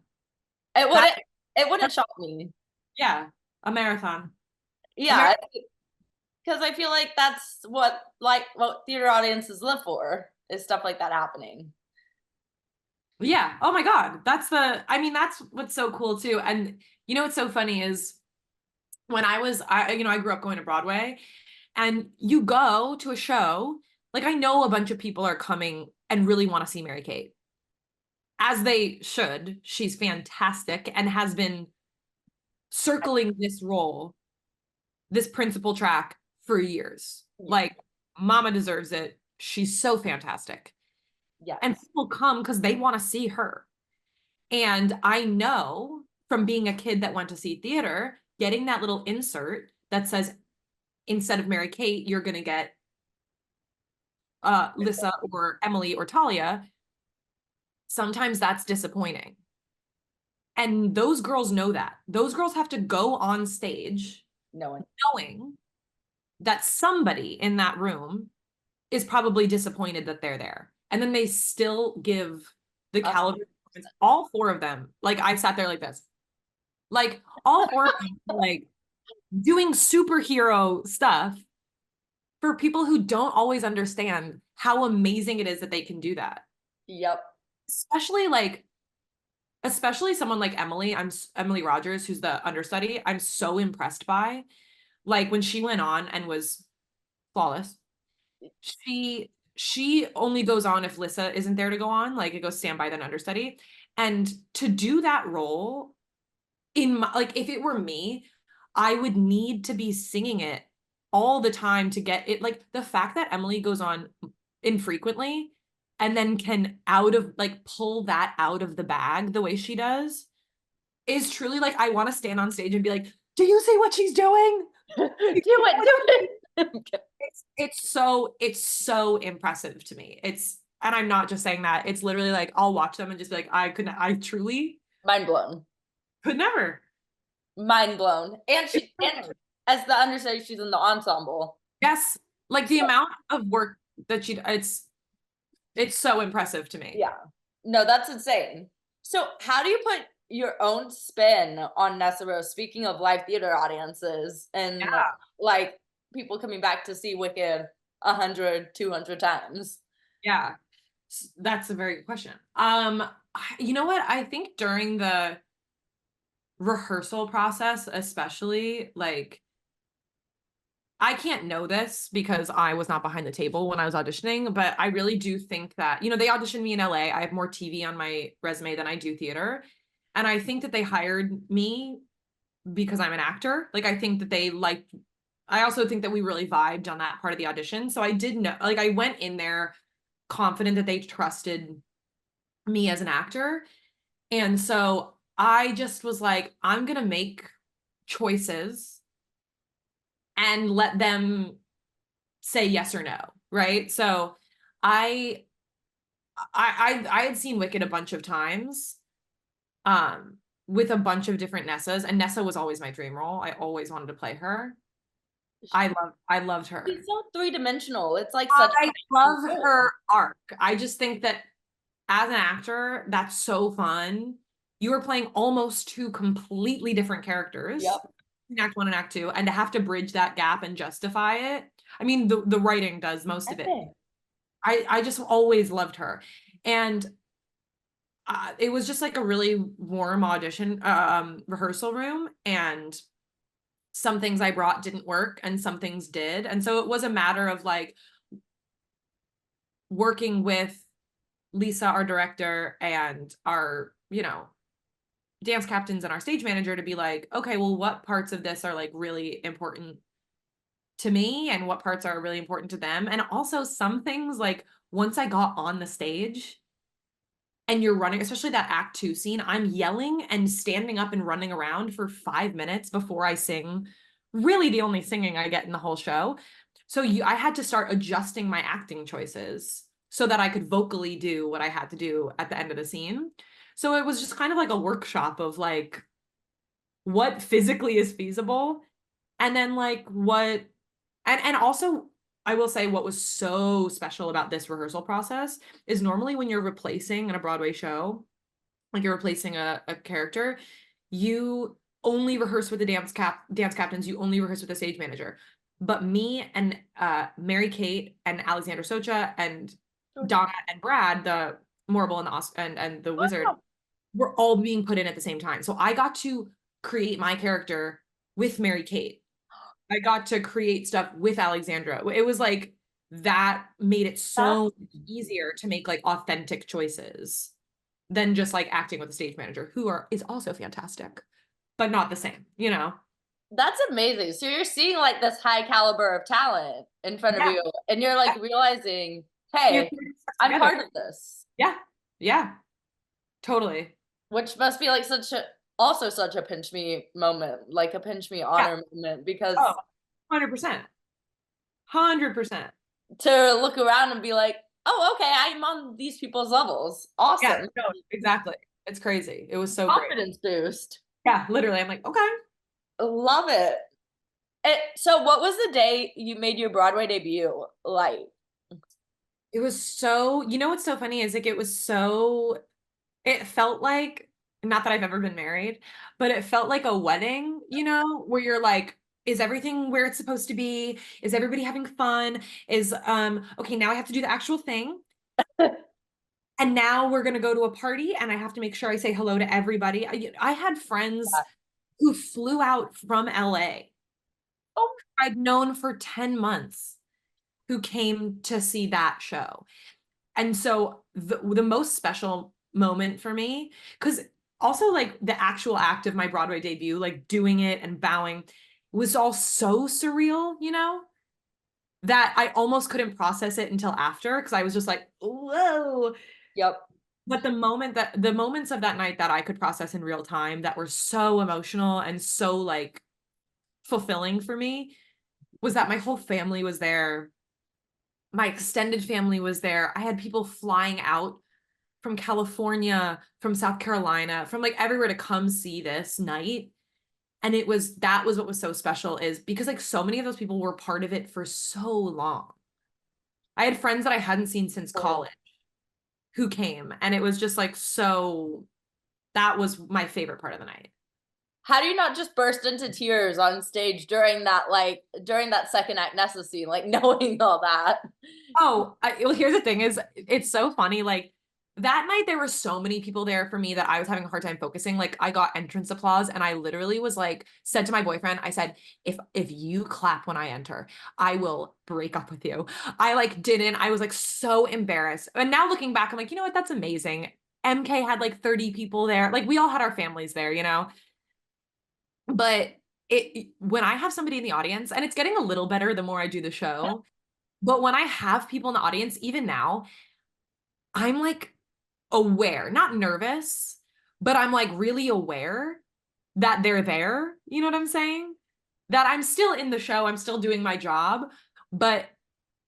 It That, wouldn't it wouldn't shock me. yeah, a marathon. A Yeah, marathon. because I feel like that's what theater audiences live for, is stuff like that happening. Yeah. Oh my God. I mean, that's what's so cool too. And you know what's so funny is when I grew up going to Broadway, and you go to a show, like I know a bunch of people are coming and really want to see Mary Kate, as they should. She's fantastic and has been circling this role, this principal track for years. Like, Mama deserves it. She's so fantastic. And Yes. people come because they want to see her. And I know from being a kid that went to see theater, getting that little insert that says, instead of Mary Kate, you're going to get Lissa or Emily or Talia, sometimes that's disappointing. And those girls know that. Those girls have to go on stage No one. knowing that somebody in that room is probably disappointed that they're there. And then they still give the caliber, all 4 of them. Like I sat there like this. Like all 4 of them, like doing superhero stuff for people who don't always understand how amazing it is that they can do that. Yep. Especially someone like Emily. Emily Rogers, who's the understudy. I'm so impressed by, like when she went on and was flawless. She only goes on if Lissa isn't there to go on. Like it goes standby then understudy. And to do that role in my, like if it were me, I would need to be singing it all the time to get it. Like the fact that Emily goes on infrequently and then can pull that out of the bag the way she does is truly like, I want to stand on stage and be like, do you see what she's doing? Do it. It's so impressive to me. And I'm not just saying that. It's literally like I'll watch them and just be like, I truly Mind blown. could never. Mind blown. And as the understudy, she's in the ensemble. Yes. Like the amount of work that it's so impressive to me. Yeah. No, that's insane. So how do you put your own spin on Nessarose, speaking of live theater audiences and Yeah. like people coming back to see Wicked 100, 200 times? Yeah. That's a very good question. You know what? I think during the rehearsal process, especially, like I can't know this because I was not behind the table when I was auditioning, but I really do think that, they auditioned me in LA. I have more TV on my resume than I do theater. And I think that they hired me because I'm an actor. Like, I think that I also think that we really vibed on that part of the audition. So I did know, like, I went in there confident that they trusted me as an actor. And so I just was like, I'm going to make choices and let them say yes or no, right? So I I had seen Wicked a bunch of times, with a bunch of different Nessas, and Nessa was always my dream role. I always wanted to play her. I loved her. She's so three-dimensional. It's like such I love her arc. I just think that as an actor, that's so fun. You are playing almost 2 completely different characters. Yep. between act one and act two, and to have to bridge that gap and justify it. I mean, the writing does most of it. I just always loved her. And it was just like a really warm audition rehearsal room, and some things I brought didn't work and some things did. And so it was a matter of like working with Lisa, our director, and our, dance captains and our stage manager to be like, okay, well, what parts of this are like really important to me and what parts are really important to them? And also some things, like once I got on the stage and you're running, especially that act two scene, I'm yelling and standing up and running around for 5 minutes before I sing, really the only singing I get in the whole show. So I had to start adjusting my acting choices so that I could vocally do what I had to do at the end of the scene. So it was just kind of like a workshop of like what physically is feasible, and then like what, and also I will say what was so special about this rehearsal process is normally when you're replacing in a Broadway show, like you're replacing a character, you only rehearse with the dance captains, you only rehearse with the stage manager. But me and Mary Kate and Alexandra Socha and Donna and Brad, the Morrible and the Wizard, were all being put in at the same time. So I got to create my character with Mary Kate. I got to create stuff with Alexandra. It was like that made it so easier to make like authentic choices than just like acting with a stage manager is also fantastic, but not the same, That's amazing. So you're seeing like this high caliber of talent in front of you, and you're like realizing, hey, I'm part of this. Yeah. Yeah. Totally. Which must be like also such a pinch me moment, like a pinch me honor moment, because 100%. 100%. to look around and be like, oh, okay, I'm on these people's levels. Awesome. Yeah, no, exactly. It's crazy. It was so Confidence boost. Yeah, literally. I'm like, okay. Love it. So what was the day you made your Broadway debut like? It was so, what's so funny is like it felt like, not that I've ever been married, but it felt like a wedding, where you're like, is everything where it's supposed to be? Is everybody having fun? Okay, now I have to do the actual thing. And now we're going to go to a party and I have to make sure I say hello to everybody. I had friends who flew out from LA. Oh, I'd known for 10 months who came to see that show. And so the most special moment for me, because also like the actual act of my Broadway debut, like doing it and bowing, was all so surreal, that I almost couldn't process it until after, because I was just like, whoa. Yep. But the moments of that night that I could process in real time that were so emotional and so like fulfilling for me was that my whole family was there. My extended family was there. I had people flying out from California, from South Carolina, from like everywhere to come see this night. And that was what was so special, is because like so many of those people were part of it for so long. I had friends that I hadn't seen since college who came, and it was just like, that was my favorite part of the night. How do you not just burst into tears on stage during that second act Nessa scene, like knowing all that? Oh, well, here's the thing is, it's so funny. Like that night, there were so many people there for me that I was having a hard time focusing. Like I got entrance applause and I literally was like, said to my boyfriend, I said, if you clap when I enter, I will break up with you. I like didn't, I was like so embarrassed. And now looking back, I'm like, you know what? That's amazing. MK had like 30 people there. Like we all had our families there, but when I have somebody in the audience, and it's getting a little better the more I do the show, but when I have people in the audience, even now, I'm like aware, not nervous, but I'm like really aware that they're there. You know what I'm saying? That I'm still in the show, I'm still doing my job, but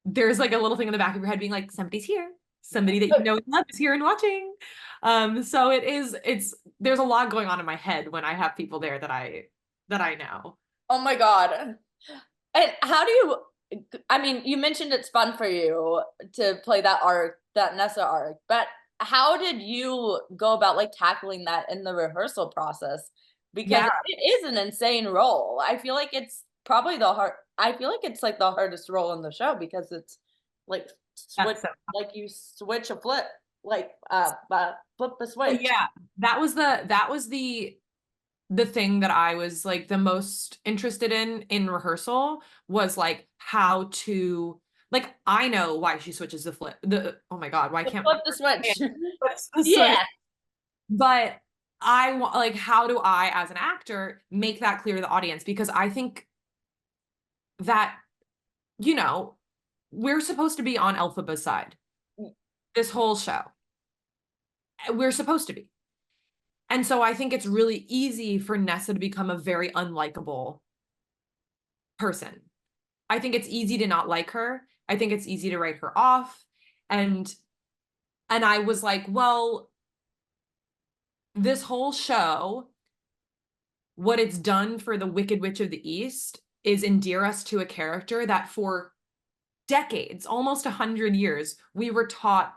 there's like a little thing in the back of your head being like, somebody's here. Somebody that you know and love is here and watching. So there's a lot going on in my head when I have people there that I know. Oh my God. And how do you, I mean, you mentioned it's fun for you to play that arc, that Nessa arc, but how did you go about like tackling that in the rehearsal process? because Yeah. it is an insane role. I feel like it's probably I feel like it's like the hardest role in the show because it's like switch That's so like you switch a flip, like flip the well, switch. yeah. That was the thing that I was like the most interested in rehearsal was like how to like I know why she switches the flip the oh my God, why can't Flip the I switch. flips the switch? Yeah. But I want like how do I as an actor make that clear to the audience? Because I think that, you know, we're supposed to be on Elphaba's side this whole show. We're supposed to be. And so I think it's really easy for Nessa to become a very unlikable person. I think it's easy to not like her. I think it's easy to write her off. And I was like, well, this whole show, what it's done for the Wicked Witch of the East is endear us to a character that for decades, almost 100 years, we were taught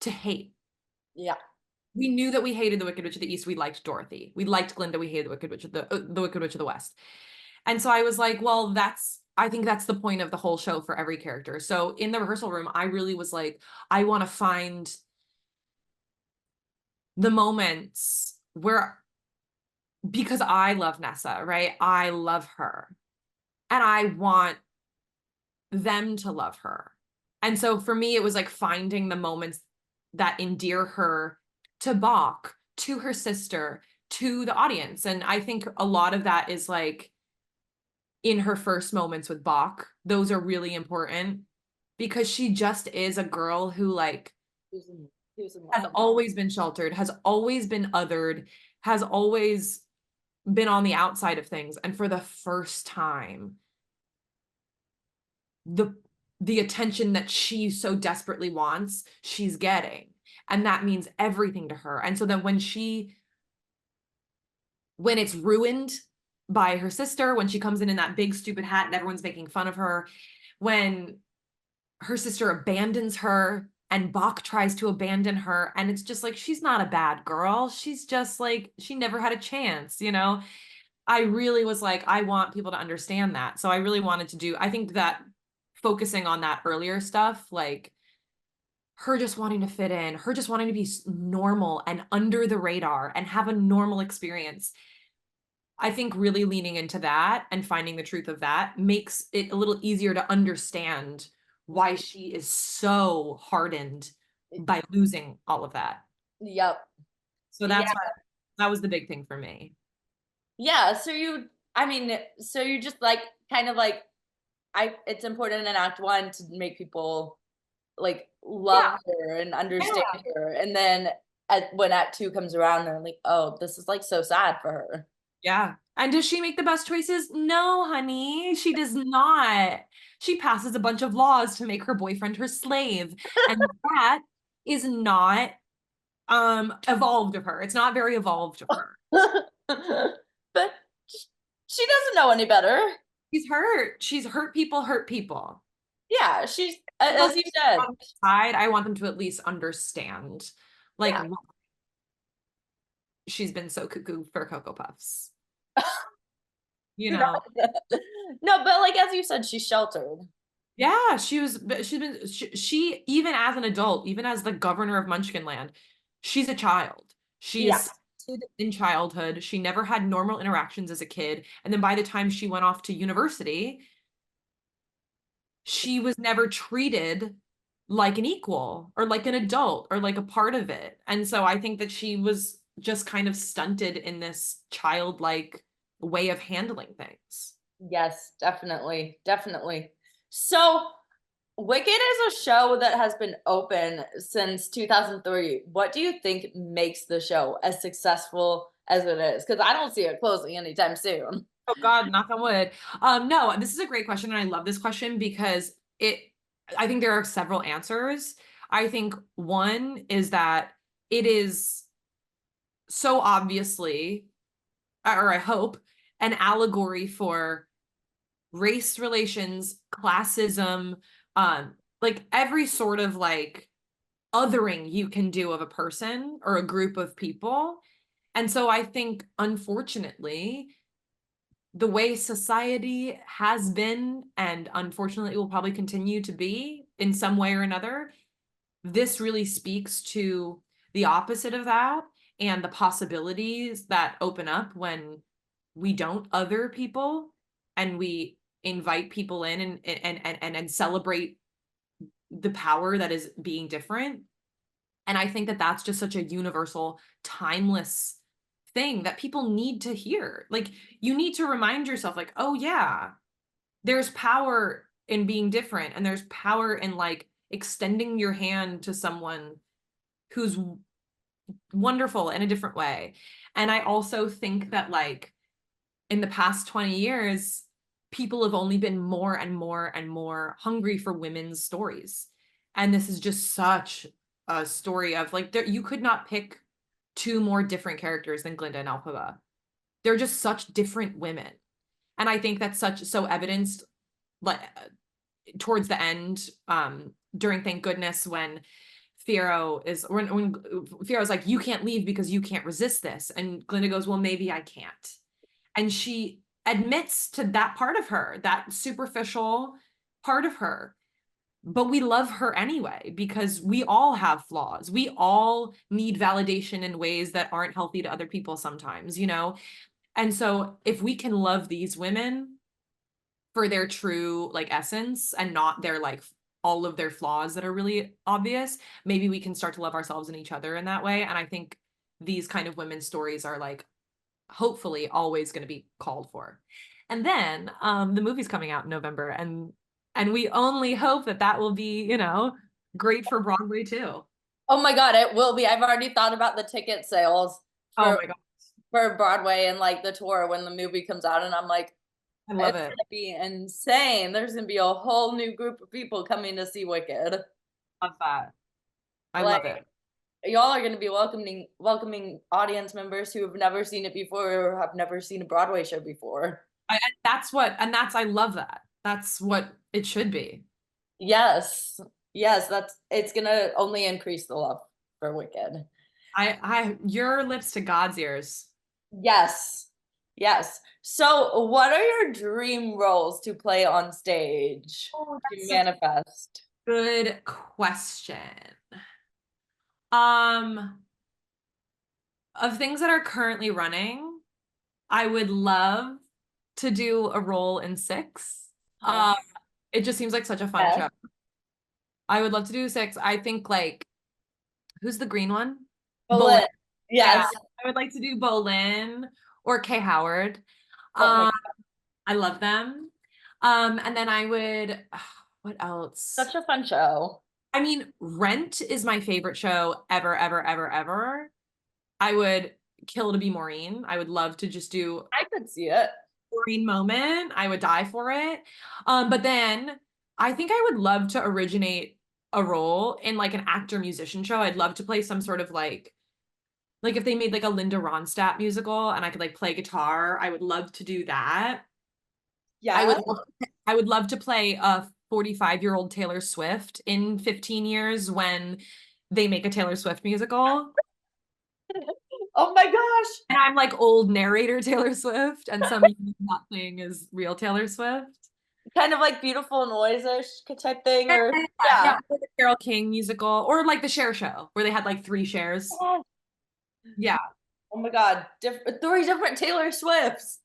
to hate. Yeah. We knew that we hated the Wicked Witch of the East. We liked Dorothy. We liked Glinda. We hated the Wicked Witch of the Wicked Witch of the West. And so I was like, well, I think that's the point of the whole show for every character. So in the rehearsal room, I really was like, I want to find the moments where, because I love Nessa, right? I love her and I want them to love her. And so for me, it was like finding the moments that endear her to Bach, to her sister, to the audience. And I think a lot of that is like in her first moments with Bach. Those are really important because she just is a girl who like has Love. always been sheltered, has always been othered, has always been on the outside of things. And for the first time, the attention that she so desperately wants, she's getting. And that means everything to her. And so then when it's ruined by her sister, when she comes in that big stupid hat and everyone's making fun of her, when her sister abandons her and Bach tries to abandon her, and it's just like, she's not a bad girl. She's just like, she never had a chance, you know? I really was like, I want people to understand that. So I really wanted to do, I think that focusing on that earlier stuff, like her just wanting to fit in, her just wanting to be normal and under the radar and have a normal experience. I think really leaning into that and finding the truth of that makes it a little easier to understand why she is so hardened by losing all of that. Yep. So Yeah. that was the big thing for me. Yeah. I mean, so you just like kind of like, it's important in Act One to make people like Yeah. love her and understand Yeah. her. And then when Act Two comes around, they're like, oh, this is like so sad for her. Yeah. And does she make the best choices? No, honey, she does not. She passes a bunch of laws to make her boyfriend her slave. And that is not evolved of her. It's not very evolved of her. But she doesn't know any better. She's hurt. She's hurt people, hurt people. Yeah, she's as you said. On the side, I want them to at least understand. Like, Yeah. she's been so cuckoo for Cocoa Puffs. You No, know? no, but like as you said, she's sheltered. Yeah, she even as an adult, even as the governor of Munchkinland, she's a child. She Yeah. is stunted in childhood. She never had normal interactions as a kid. And then by the time she went off to university, she was never treated like an equal or like an adult or like a part of it. And so I think that she was just kind of stunted in this childlike way of handling things. Yes, definitely. Definitely. So Wicked is a show that has been open since 2003. What do you think makes the show as successful as it is? Because I don't see it closing anytime soon. Oh God, knock on wood. No, this is a great question, and I love this question because I think there are several answers. I think one is that it is so obviously, or I hope, an allegory for race relations, classism, like every sort of like othering you can do of a person or a group of people. And so I think, unfortunately, the way society has been, and unfortunately will probably continue to be in some way or another, this really speaks to the opposite of that and the possibilities that open up when we don't other people and we invite people in and celebrate the power that is being different. And I think that that's just such a universal, timeless thing that people need to hear. Like, you need to remind yourself, like, oh, yeah, there's power in being different, and there's power in like extending your hand to someone who's wonderful in a different way. And I also think that, like, in the past 20 years, people have only been more and more and more hungry for women's stories. And this is just such a story of like, you could not pick two more different characters than Glinda and Elphaba. They're just such different women. And I think that's so evidenced like towards the end, during Thank Goodness, when when Fiero's like, you can't leave because you can't resist this. And Glinda goes, well, maybe I can't. And she admits to that part of her, that superficial part of her. But we love her anyway, because we all have flaws. We all need validation in ways that aren't healthy to other people sometimes, you know? And so if we can love these women for their true like essence and not their like all of their flaws that are really obvious, maybe we can start to love ourselves and each other in that way. And I think these kind of women's stories are like hopefully always going to be called for. And then the movie's coming out in November, and we only hope that that will be, you know, great for Broadway too. Oh my God, it will be. I've already thought about the ticket sales Oh for my God, for Broadway and like the tour when the movie comes out, and I'm like, I love it's it. gonna be insane. There's gonna be a whole new group of people coming to see Wicked. Love that. I Like, love it. y'all are gonna be welcoming audience members who have never seen it before or have never seen a Broadway show before. And that's what, and that's, I love that. That's what it should be. Yes. Yes, it's gonna only increase the love for Wicked. Your lips to God's ears. Yes. Yes. So, what are your dream roles to play on stage Oh, to that's such manifest? a good question. Um, of things that are currently running, I would love to do a role in Six. Oh, It just seems like such a fun yes. show. I would love to do Six. I think like, who's the green one? Bolin. Bullet. Yeah, Yes. I would like to do Bolin or Kay Howard. Oh my, Um, I love them. And then I would, what else? such a fun show. I mean, Rent is my favorite show ever, ever, ever, ever. I would kill to be Maureen. I would love to just do I could see it. Maureen moment. I would die for it. But then I think I would love to originate a role in like an actor musician show. I'd love to play some sort of like if they made like a Linda Ronstadt musical and I could like play guitar, I would love to do that. Yeah. I would love to play a 45-year-old Taylor Swift in 15 years when they make a Taylor Swift musical. Oh my gosh. And I'm like old narrator Taylor Swift, and some not playing is real Taylor Swift. Kind of like Beautiful Noise-ish type thing, Yeah, or yeah, yeah. like the Carole King musical, or like the Cher show where they had like 3 shares. Yes. Yeah, Oh my God. Three different Taylor Swifts.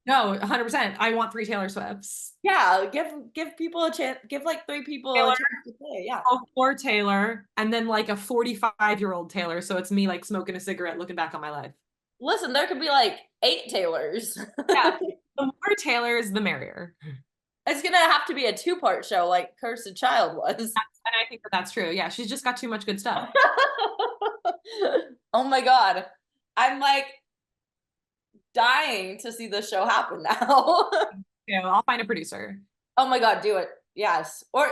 no, 100%. I want 3 Taylor Swifts. Yeah, give people a chance. Give like 3 people a Taylor, chance to play. Yeah. oh, 4 Taylor, and then like a 45-year-old Taylor. So it's me like smoking a cigarette, looking back on my life. Listen, there could be like 8 Taylors. Yeah, the more Taylors, the merrier. It's gonna have to be a 2-part show, like Cursed Child was. And I think that that's true. Yeah, she's just got too much good stuff. Oh my God. I'm like dying to see this show happen now. You know, I'll find a producer. Oh my God, do it. Yes. Or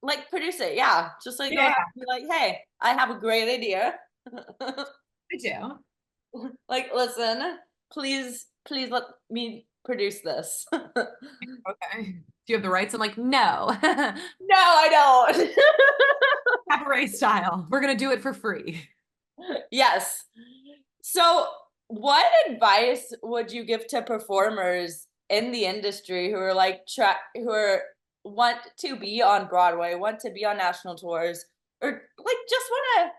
like produce it. Yeah. Just like go Yeah, ahead and be like, hey, I have a great idea. I do. Like, listen, please let me produce this. No, Okay. Do you have the rights? I'm like, no. I don't. Cabaret style. We're gonna do it for free. Yes. So, what advice would you give to performers in the industry who are like who are want to be on Broadway, want to be on national tours, or like just want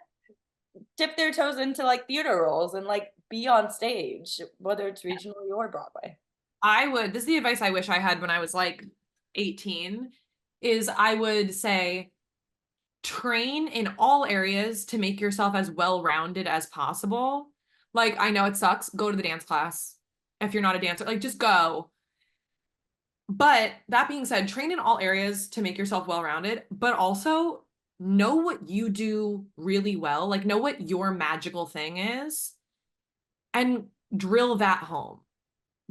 to dip their toes into like theater roles and like be on stage, whether it's regionally or Broadway? This is the advice I wish I had when I was like 18, is I would say train in all areas to make yourself as well-rounded as possible. Like, I know it sucks, go to the dance class. If you're not a dancer, like just go. But that being said, train in all areas to make yourself well-rounded, but also know what you do really well, like know what your magical thing is and drill that home.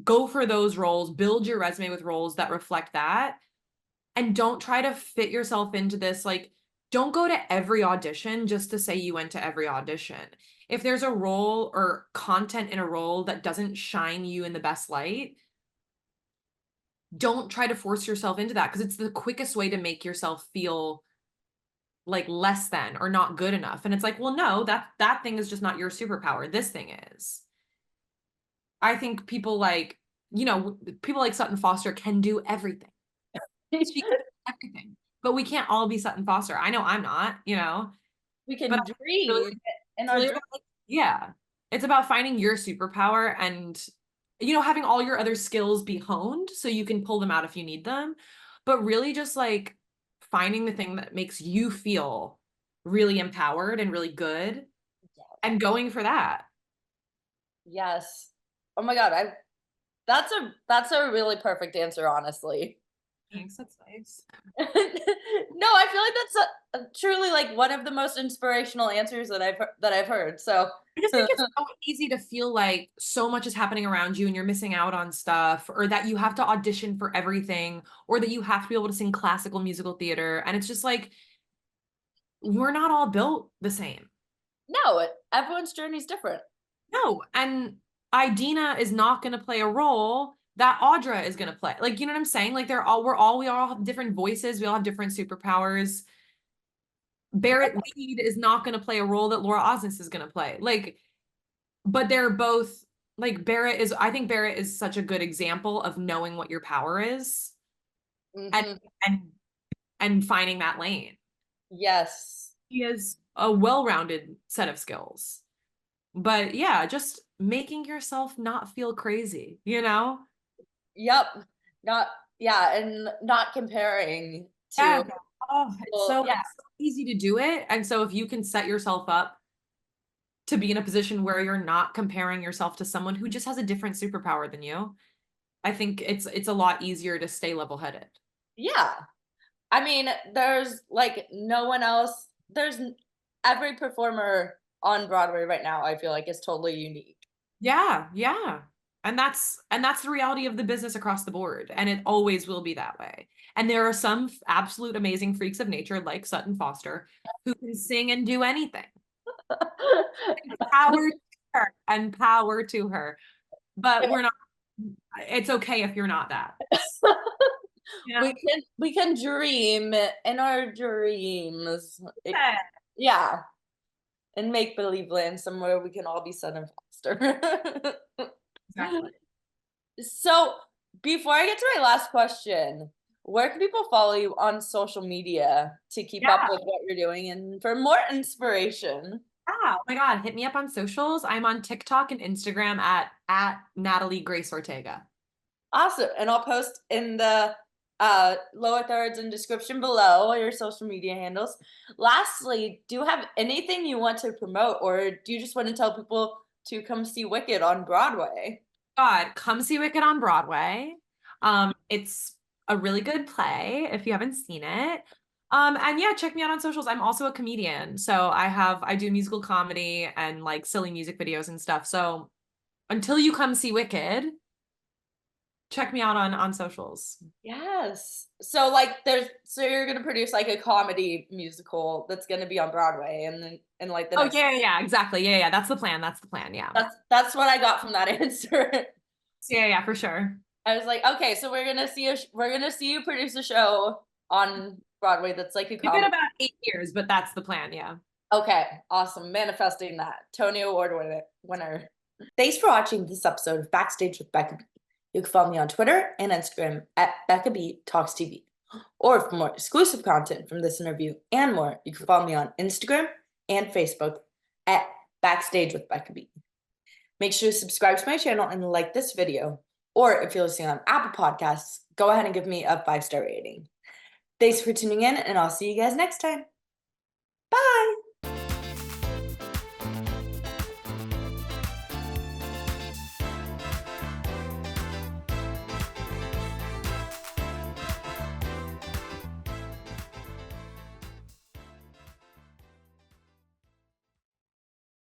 Go for those roles, build your resume with roles that reflect that, and don't try to fit yourself into this. Like, don't go to every audition just to say you went to every audition. If there's a role or content in a role that doesn't shine you in the best light, don't try to force yourself into that, because it's the quickest way to make yourself feel like less than or not good enough. And it's like, well, no, that thing is just not your superpower. This thing is. I think people like Sutton Foster can do everything. She can do everything. But we can't all be Sutton Foster. I know I'm not. We But can really, dream in it's our really dream. about, like, yeah. It's about finding your superpower and having all your other skills be honed so you can pull them out if you need them. But really just like finding the thing that makes you feel really empowered and really good and going for that. Yes. Oh my God, that's a really perfect answer, honestly. Thanks, that's nice. No, I feel like that's truly like one of the most inspirational answers that I've heard. So, I just think it's so easy to feel like so much is happening around you and you're missing out on stuff, or that you have to audition for everything, or that you have to be able to sing classical musical theater. And it's just like, we're not all built the same. no, everyone's journey is different. No. And Idina is not going to play a role that Audra is going to play. Like, you know what I'm saying? Like, we all have different voices. We all have different superpowers. Barrett Weed is not going to play a role that Laura Osnes is going to play. Like, but they're both like I think Barrett is such a good example of knowing what your power is and Hmm. and and finding that lane. Yes. He has a well-rounded set of skills. But yeah, just making yourself not feel crazy. Yep. Not, yeah, and not comparing to Yeah. Oh, it's well, so yeah. it's so easy to do it. And so if you can set yourself up to be in a position where you're not comparing yourself to someone who just has a different superpower than you, I think it's a lot easier to stay level-headed. Yeah. I mean, there's like no one else. Every performer on Broadway right now, I feel like is totally unique. Yeah, yeah. And that's the reality of the business across the board, and it always will be that way. And there are some absolute amazing freaks of nature like Sutton Foster who can sing and do anything. Power to her and power to her. But we're not it's okay if you're not that. we Yeah. can we can dream in our dreams. Yeah, Yeah, and make believe land somewhere we can all be Southern Foster. exactly. So, before I get to my last question, where can people follow you on social media to keep up Yeah. with what you're doing and for more inspiration? Yeah. Oh my God. Hit me up on socials. I'm on TikTok and Instagram at Natalie Grace Ortega. Awesome. And I'll post in the lower thirds and description below your social media handles. Lastly, do you have anything you want to promote, or do you just want to tell people to come see Wicked on Broadway? God, come see Wicked on Broadway. It's a really good play if you haven't seen it. And yeah, check me out on socials. I'm also a comedian. So I do musical comedy and like silly music videos and stuff. So until you come see Wicked, check me out on socials. Yes. So like so you're gonna produce like a comedy musical that's gonna be on Broadway and then in like the Oh next. yeah, yeah, yeah, exactly. Yeah, yeah, that's the plan. That's the plan. Yeah. That's what I got from that answer. So, yeah, yeah, for sure. I was like, okay, so we're gonna see you produce a show on Broadway that's like a Give it comedy. about 8 years, but that's the plan. Yeah. Okay, awesome. Manifesting that. Tony Award winner. Thanks for watching this episode of Backstage with Becca B. You can follow me on Twitter and Instagram at Becca B Talks TV. Or for more exclusive content from this interview and more, you can follow me on Instagram and Facebook at Backstage with Becca B. Make sure to subscribe to my channel and like this video. Or if you're listening on Apple Podcasts, go ahead and give me a 5-star rating. Thanks for tuning in, and I'll see you guys next time.